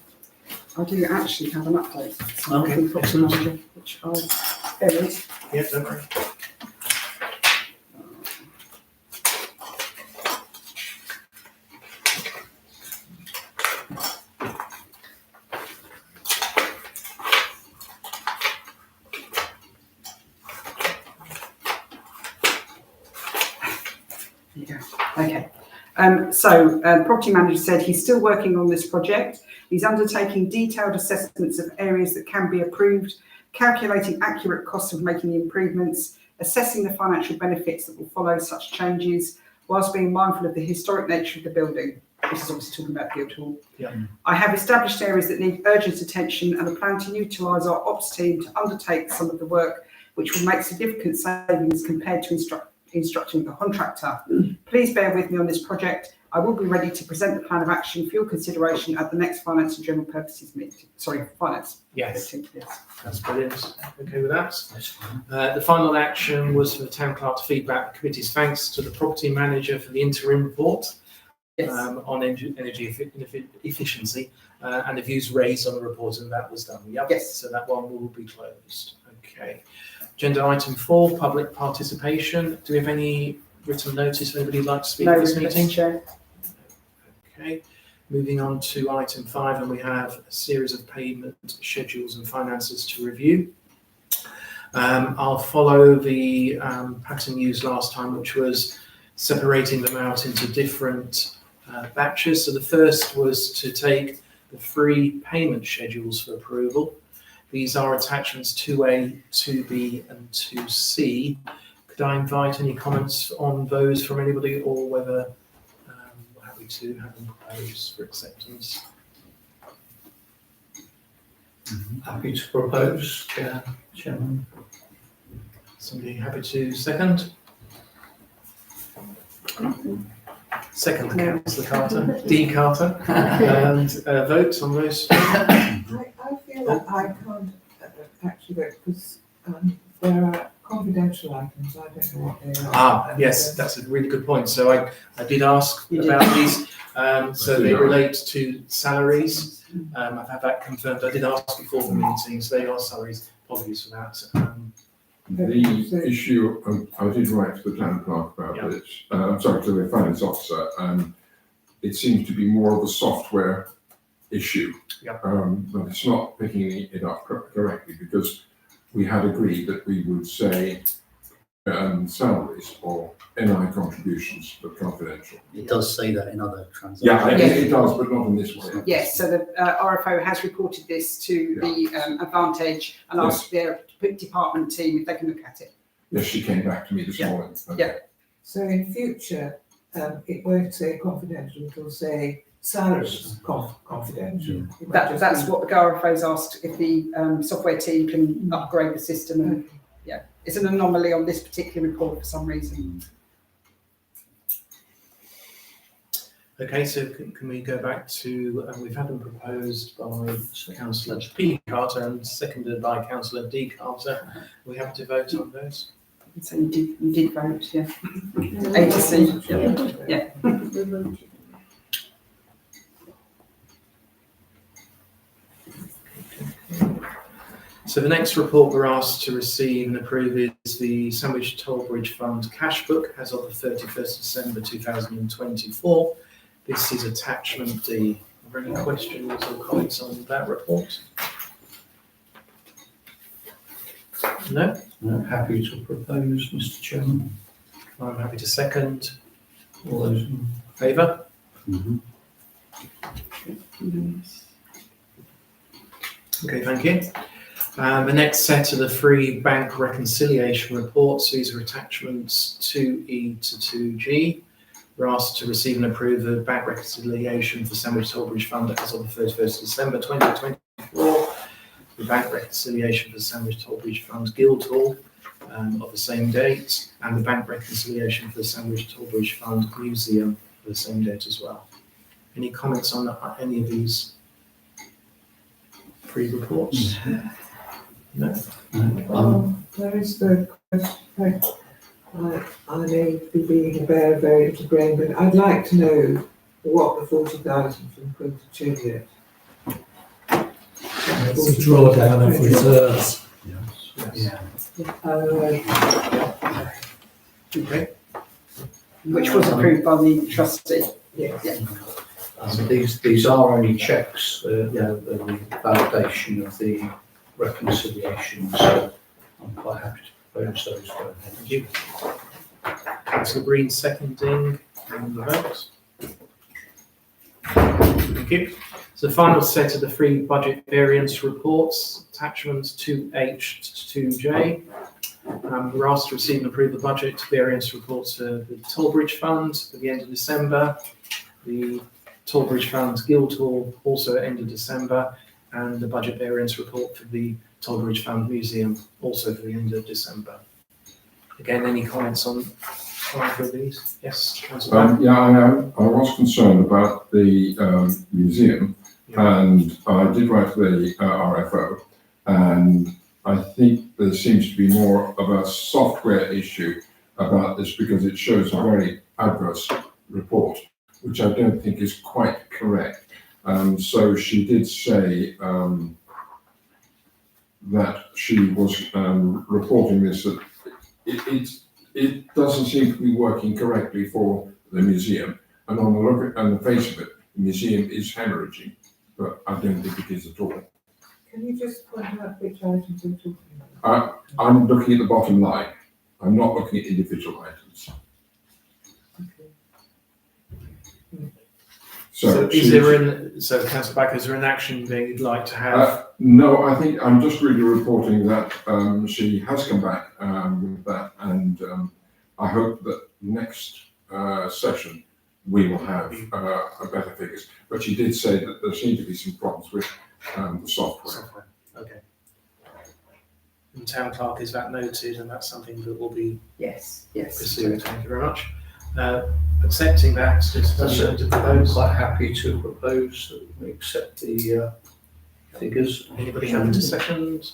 I do actually have an update. Okay. From the property manager, which I'll buried. Yeah, don't worry. There you go. Okay. So the property manager said he's still working on this project. He's undertaking detailed assessments of areas that can be approved, calculating accurate costs of making the improvements, assessing the financial benefits that will follow such changes, whilst being mindful of the historic nature of the building. This is obviously talking about Guildhall. Yeah. I have established areas that need urgent attention and I plan to utilise our ops team to undertake some of the work, which will make significant savings compared to instructing the contractor. Please bear with me on this project. I will be ready to present the plan of action for your consideration at the next Finance and General Purposes meeting. Sorry, Finance. Yes, Meeting, yes. that's brilliant. Okay with that. The final action was for the town clerk to feedback the committee's thanks to the property manager for the interim report on energy efficiency and the views raised on the report, and that was done. Yep. Yes. So that one will be closed. Okay. Agenda item 4, public participation. Do we have any written notice? Anybody would like to speak No at this request, meeting? Chair. Okay. Moving on to item 5, and we have a series of payment schedules and finances to review. I'll follow the pattern used last time, which was separating them out into different batches. So the first was to take the free payment schedules for approval. These are attachments 2A, 2B and 2C. Could I invite any comments on those from anybody, or whether we're happy to have them proposed for acceptance? Happy to propose, Chairman. Somebody happy to second? Second, Councillor Carter, D Carter, and votes on those. I feel that I can't actually vote because there are confidential items, I don't know what they are. Yes, that's a really good point. So I did ask about these. So they relate to salaries. I've had that confirmed. I did ask before the meeting, so they are salaries. Apologies for that. The issue, I did write to the town clerk about this, sorry, to the finance officer, and it seems to be more of a software issue. But it's not picking it up correctly, because we had agreed that we would say salaries or NI contributions, but confidential. It does say that in other transactions. Yeah, Yes. it does, but not in this way. Yes, so the RFO has reported this to the Advantage and asked their department team if they can look at it. Yes, she came back to me this morning. Yeah. So in future, it won't say confidential, it will say salaries confidential. It might just That's be- what the RFO's asked, if the software team can upgrade the system. And it's an anomaly on this particular report for some reason. Okay, so can we go back to, we've had them proposed by Councillor P Carter and seconded by Councillor D Carter. We have to vote on those. So you did vote, yeah. A to C, yeah. So the next report we're asked to receive and approve is the Sandwich Toll Bridge Fund cash book as of the 31st December 2024. This is attachment D. Are there any questions or comments on that report? No? Happy to propose, Mr. Chairman. I'm happy to second. All those in Favour? Okay, thank you. The next set are the free bank reconciliation reports. These are attachments 2E to 2G. We're asked to receive and approve the bank reconciliation for Sandwich Toll Bridge Fund as of the 31st December 2024. The bank reconciliation for Sandwich Toll Bridge Fund Guildhall of the same date, and the bank reconciliation for the Sandwich Toll Bridge Fund Museum for the same date as well. Any comments on any of these three reports? No. There is the question. I may be being a bear of very little brain, but I'd like to know what the 40,000 from quoted Cheviot. It's a drawdown of reserves. Okay. Which was approved by the trustee. these are only checks, the validation of the reconciliation, so I'm quite happy to propose those. Go ahead. Thank you. Councillor Green seconding and the vote. Thank you. So the final set of the free budget variance reports, attachments 2H to 2J. We're asked to receive and approve the budget variance reports for the Toll Bridge Fund at the end of December, the Toll Bridge Fund Guildhall also at the end of December, and the budget variance report for the Toll Bridge Fund Museum also for the end of December. Again, any comments on either of these? Yes, Councillor. I was concerned about the museum, and I did write to the RFO, and I think there seems to be more of a software issue about this because it shows a very adverse report, which I don't think is quite correct. So she did say that she was reporting this, that it doesn't seem to be working correctly for the museum. And on the look and the face of it, the museum is hemorrhaging, but I don't think it is at all. Can you just point out which items we're talking about? I'm looking at the bottom line. I'm not looking at individual items. So Councillor Backer, is there an action that you'd like to have? No, I think I'm just really reporting that she has come back with that, and I hope that next session we will have a better figures. But she did say that there seem to be some problems with the software. Okay. And Town Clerk, is that noted, and that's something that will be Yes. pursued? Thank you very much. Accepting that, I'm quite happy to propose that we accept the figures. Anybody happy to second?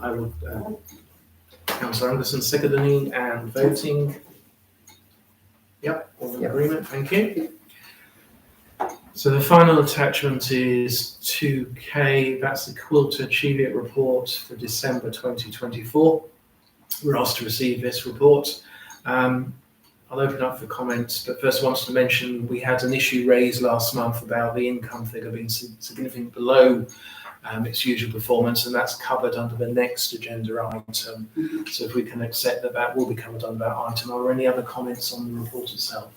I would, Councillor Anderson seconding and voting. Yep, all in agreement, thank you. So the final attachment is 2K, that's the Quilter Cheviot report for December 2024. We're asked to receive this report. I'll open up for comments, but first I wanted to mention we had an issue raised last month about the income figure being significantly below its usual performance, and that's covered under the next agenda item. So if we can accept that that will be covered under that item. Are there any other comments on the report itself?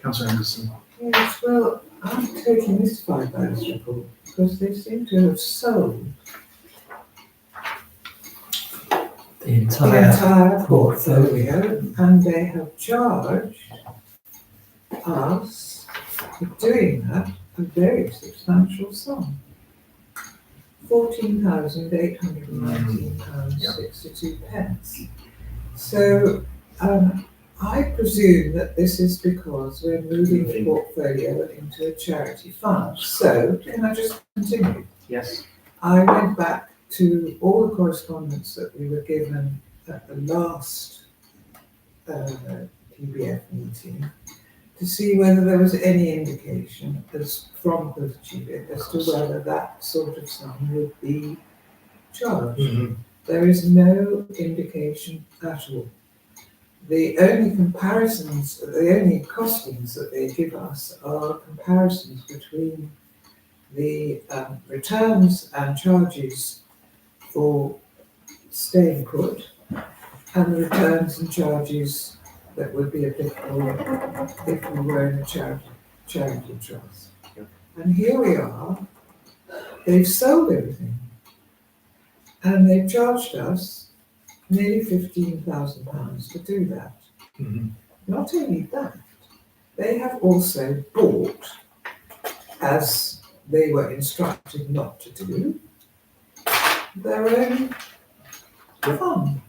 Councillor Anderson. Yes, well, I'm totally mystified by this report because they seem to have sold The the entire entire portfolio, and they have charged us for doing that a very substantial sum. £14,819.62. So I presume that this is because we're moving the portfolio into a charity fund. So can I just continue? Yes. I went back to all the correspondence that we were given at the last STBF meeting to see whether there was any indication from the STBF as to whether that sort of sum would be charged. Mm-hmm. There is no indication at all. The only comparisons, the only costings that they give us are comparisons between the returns and charges for staying put and the returns and charges that would be applicable if we were in a charity trust. And here we are, they've sold everything and they've charged us nearly £15,000 to do that. Mm-hmm. Not only that, they have also bought, as they were instructed not to do, their own fund.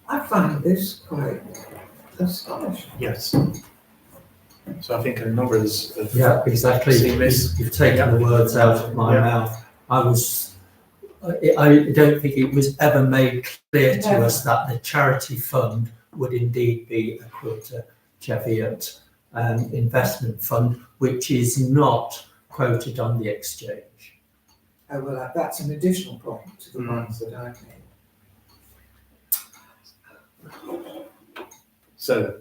I find this quite astonishing. Yes. So I think a number of us have Yeah, exactly. seen this. You've taken the words out of my mouth. I don't think it was ever made clear to us that the charity fund would indeed be a Quilter Cheviot investment fund, which is not quoted on the exchange. Oh, well, that's an additional point to the ones that I made. So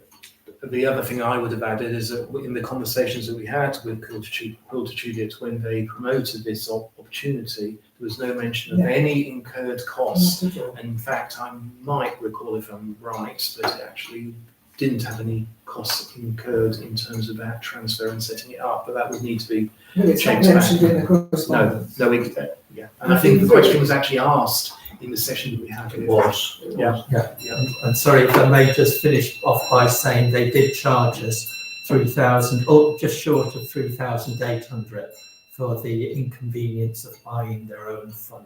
the other thing I would have added is that in the conversations that we had with Quilter Cheviot when they promoted this opportunity, there was no mention of any incurred costs. Not at all. And in fact, I might recall, if I'm right, that it actually didn't have any costs incurred in terms of that transfer and setting it up, but that would need to be No, it's not changed back. mentioned in the correspondence. No, yeah. And I think the question was actually asked in the session that we had. It was. And sorry, if I may just finish off by saying they did charge us 3,000, or just short of 3,800 for the inconvenience of buying their own fund.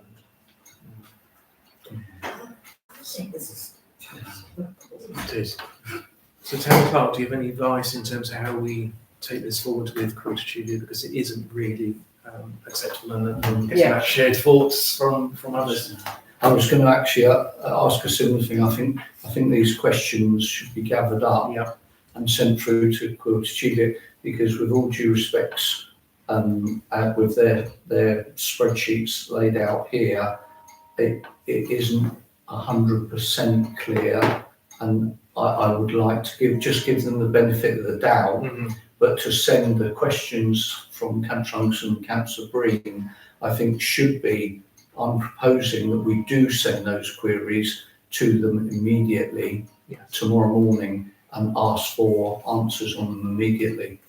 It is. So Town Clerk, do you have any advice in terms of how we take this forward with Quilter Cheviot, because it isn't really acceptable and getting that shared thoughts from others? I was going to actually ask a similar thing. I think these questions should be gathered up and sent through to Quilter Cheviot, because with all due respects, with their spreadsheets laid out here, it isn't 100% clear, and I would like to give them the benefit of the doubt, but to send the questions from Councillor Anderson and Councillor Breen, I think should be I'm proposing that we do send those queries to them immediately tomorrow morning and ask for answers on them immediately.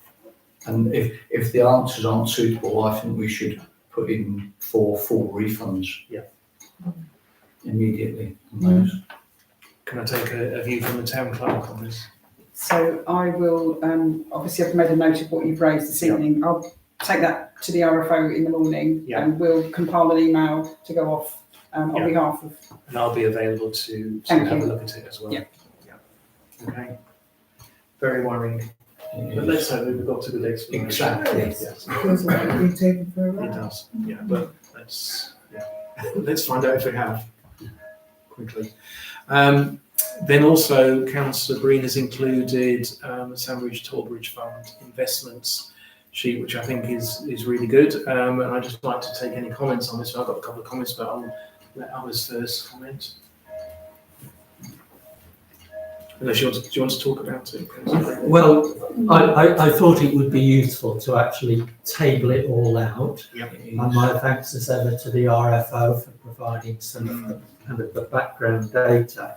And if the answers aren't suitable, I think we should put in for full refunds. Immediately on those. Can I take a view from the town clerk on this? So I will, obviously I've made a note of what you've raised this evening. I'll take that to the RFO in the morning and we'll compile an email to go off on behalf of. And I'll be available to have a look at it as well. Yeah. Okay. Very worrying. But let's hope we've got a good explanation. Exactly. Yes. Feels like we've been taken for a It ride. does. Yeah, but let's find out if we have quickly. Then also, Councillor Breen has included Sandwich Torbridge Fund investments sheet, which I think is really good. And I'd just like to take any comments on this. I've got a couple of comments, but I'll let others first comment. Unless do you want to talk about it? Well, I thought it would be useful to actually table it all out. And my thanks as ever to the RFO for providing some of the, kind of the background data.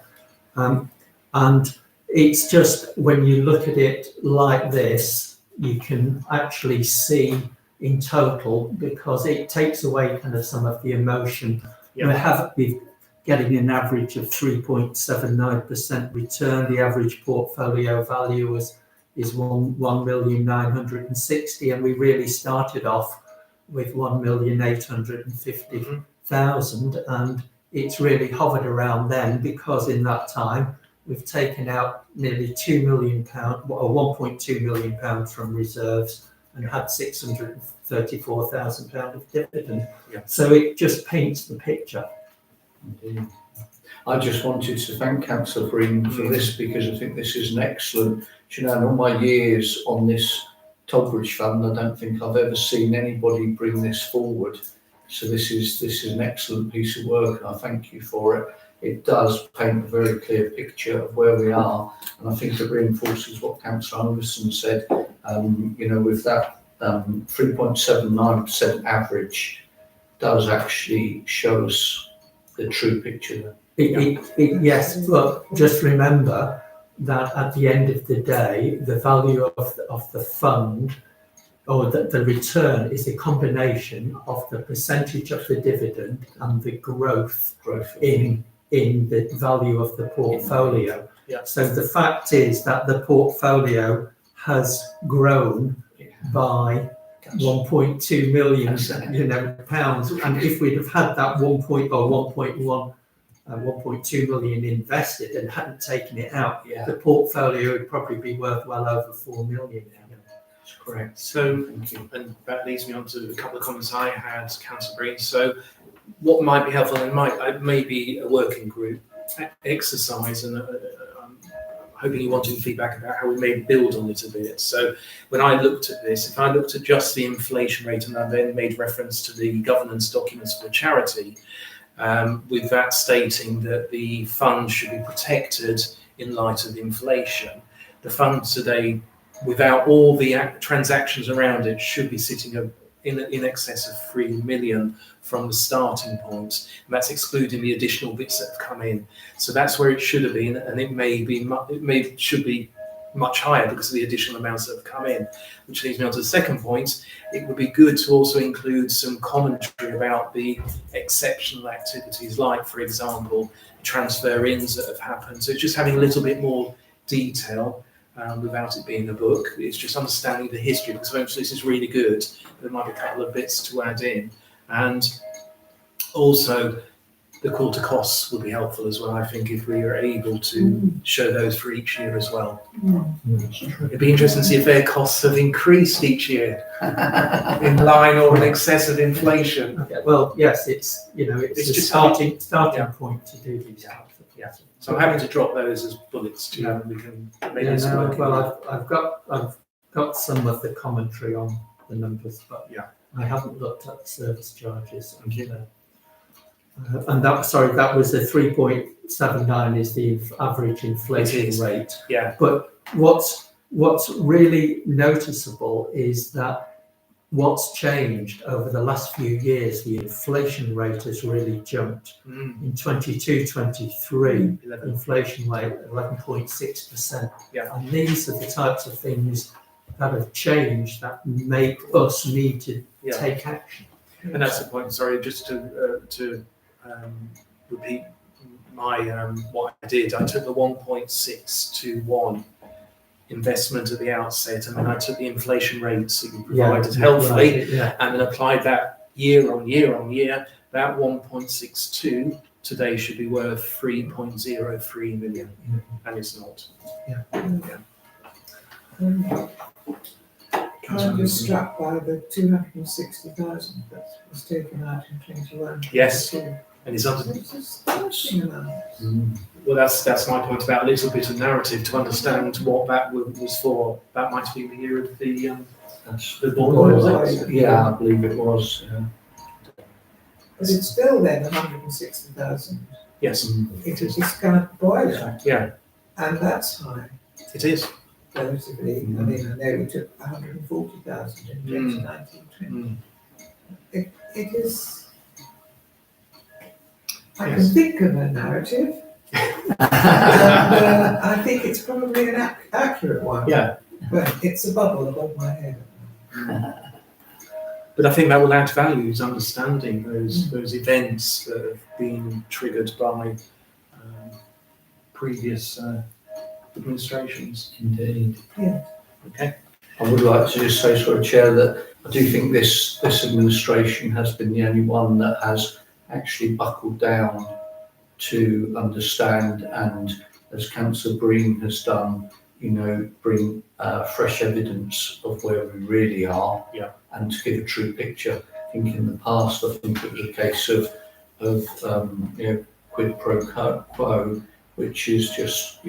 And it's just when you look at it like this, you can actually see in total, because it takes away kind of some of the emotion. We're getting an average of 3.79% return. The average portfolio value is 1,960,000, and we really started off with 1,850,000, and it's really hovered around then, because in that time we've taken out nearly £2 million, or £1.2 million from reserves, and had £634,000 of dividend. So it just paints the picture. Indeed. I just wanted to thank Councillor Breen for this, because I think this is an excellent, you know, in all my years on this Torbridge Fund, I don't think I've ever seen anybody bring this forward. So this is an excellent piece of work, and I thank you for it. It does paint a very clear picture of where we are, and I think it reinforces what Councillor Anderson said. You know, with that 3.79% average, does actually show us the true picture. Yes, but just remember that at the end of the day, the value of the fund, or the return, is a combination of the percentage of the dividend and the growth in the value of the portfolio. So the fact is that the portfolio has grown by 1.2 million, pounds, and if we'd have had that 1.2 million invested and hadn't taken it out, the portfolio would probably be worth well over 4 million. That's correct. So, and that leads me on to a couple of comments I had, Councillor Breen. So, what might be helpful, and may be a working group exercise, and I'm hoping you wanted feedback about how we may build on it a bit. So, when I looked at this, if I looked at just the inflation rate and I then made reference to the governance documents for the charity, with that stating that the fund should be protected in light of inflation, the fund today, without all the transactions around it, should be sitting in excess of 3 million from the starting point, and that's excluding the additional bits that have come in. So that's where it should have been, and it should be much higher because of the additional amounts that have come in. Which leads me on to the second point. It would be good to also include some commentary about the exceptional activities, like, for example, transfer-ins that have happened. So just having a little bit more detail. Without it being a book, it's just understanding the history, because eventually this is really good. There might be a couple of bits to add in, and also the quarter costs would be helpful as well. I think if we are able to show those for each year as well. It'd be interesting to see if their costs have increased each year in line or in excess of inflation. Okay, well, yes, it's just a starting point to do these. So I'm having to drop those as bullets to you, and we can make this work. Well, I've got some of the commentary on the numbers, but I haven't looked at the service charges. And that was the 3.79 is the average inflation rate. Yeah. But what's really noticeable is that what's changed over the last few years, the inflation rate has really jumped. In 22, 23, 11. inflation rate 11.6%. Yeah. And these are the types of things that have changed that make us need to Yeah. take action. And that's the point. Sorry, just to repeat my what I did. I took the 1.621 investment at the outset, and then I took the inflation rates that you provided helpfully, and then applied that year on year on year. That 1.62 today should be worth 3.03 million, and it's not. I'm just struck by the 260,000 that was taken out in 21. Yes. And it's under. It's a astonishing amount. Well, that's my point about a little bit of narrative to understand what that was for. That might have been the year of the board. Was it? Yeah, I believe it was. Yeah. But it's still then 160,000. Yes, It's a discount boiler, yeah, and that's high, it is. relatively. I mean, I know we took 140,000 in 2019. It is. I can think of a narrative, and I think it's probably an accurate one. Yeah. But it's a bubble above my head. But I think that will add value is understanding those events that have been triggered by previous administrations. Indeed. Yeah. Okay. I would like to just say, sort of, Chair, that I do think this administration has been the only one that has actually buckled down to understand, and as Councillor Breen has done, bring fresh evidence of where we really are, and to give a true picture. I think in the past, I think it was a case of quid pro quo, which is just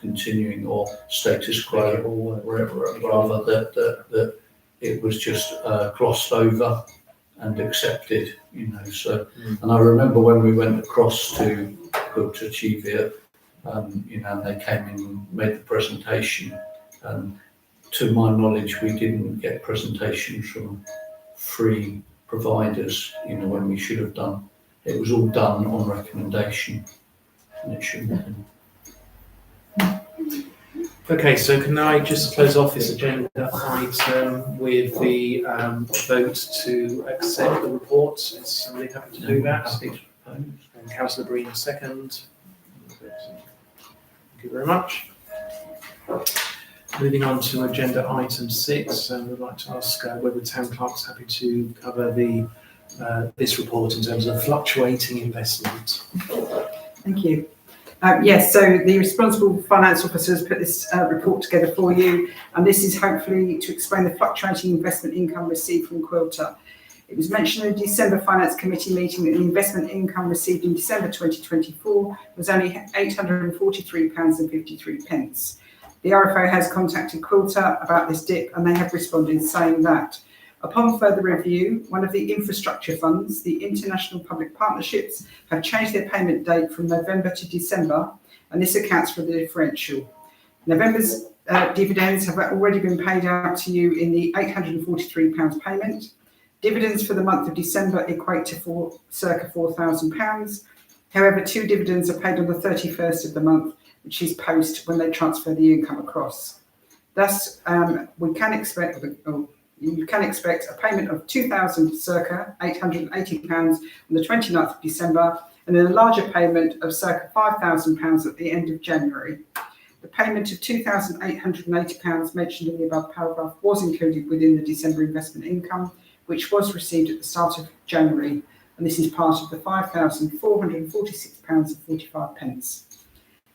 continuing, or status quo, or wherever, rather that it was just glossed over and accepted, So, and I remember when we went across to Quilter Cheviot, and they came in and made the presentation. To my knowledge, we didn't get presentations from free providers, when we should have done. It was all done on recommendation, and it shouldn't have been. Okay, so can I just close off this agenda item with the vote to accept the report? Is somebody happy to do that? And Councillor Breen, second. Thank you very much. Moving on to agenda item 6, we'd like to ask whether the Town Clerk's happy to cover this report in terms of fluctuating investment. Thank you. Yes, so the responsible finance officer has put this report together for you, and this is hopefully to explain the fluctuating investment income received from Quilter. It was mentioned in the December Finance Committee meeting that the investment income received in December 2024 was only £843.53. The RFO has contacted Quilter about this dip, and they have responded saying that upon further review, one of the infrastructure funds, the International Public Partnerships, have changed their payment date from November to December, and this accounts for the differential. November's dividends have already been paid out to you in the £843 payment. Dividends for the month of December equate to circa £4,000. However, 2 dividends are paid on the 31st of the month, which is post when they transfer the income across. Thus, you can expect a payment of circa £880 on the 29th of December, and then a larger payment of circa £5,000 at the end of January. The payment of £2,880 mentioned in the above paragraph was included within the December investment income, which was received at the start of January, and this is part of the £5,446.45.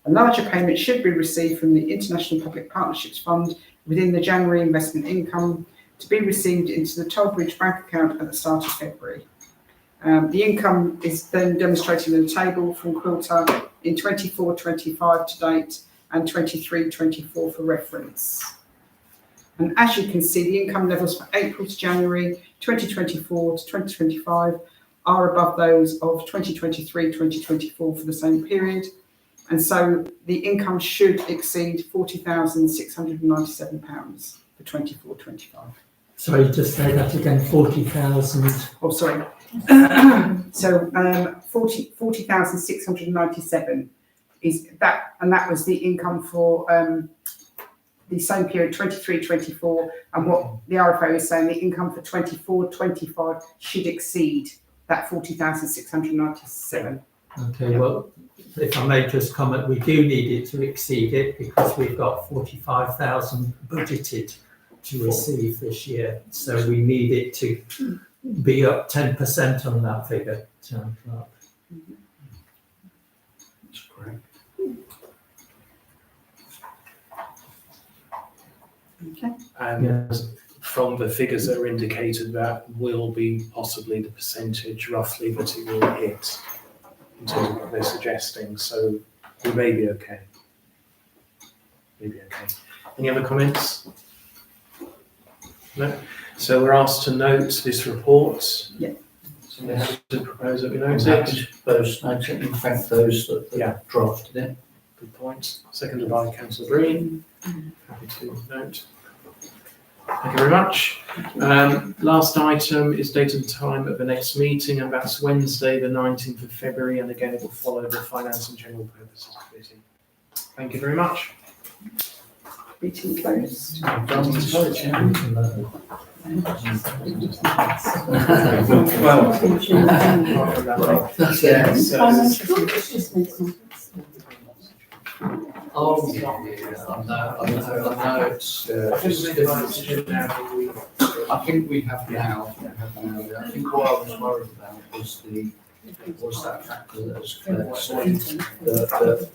A larger payment should be received from the International Public Partnerships Fund within the January investment income, to be received into the Tollbridge bank account at the start of February. The income is then demonstrated in the table from Quilter in 24-25 to date and 23-24 for reference. And as you can see, the income levels for April to January 2024 to 2025 are above those of 2023-2024 for the same period. And so the income should exceed £40,697 for 24-25. Sorry, just say that again, 40,000. Oh, sorry. So 40,697 is that, and that was the income for the same period, 23-24, and what the RFO is saying, the income for 24-25 should exceed that 40,697. Okay, well, if I may just comment, we do need it to exceed it because we've got 45,000 budgeted to receive this year. So we need it to be up 10% on that figure, Town Clerk. That's correct. Okay. And from the figures that are indicated, that will be possibly the percentage roughly that it will hit in terms of what they're suggesting. So we may be okay. Maybe okay. Any other comments? No? So we're asked to note this report. Yeah. So we have to propose that we I'm note happy it. to propose noting and thank those that drafted it. Good point. Seconded by Councillor Breen. Happy to note. Thank you very much. Last item is date and time of the next meeting, and that's Wednesday, the 19th of February, and again it will follow the Finance and General Purposes Committee. Thank you very much. Meeting closed. Well, Yeah. oh, yeah, I know it's, I think we have now. I think what I was worried about was that factor that was said, that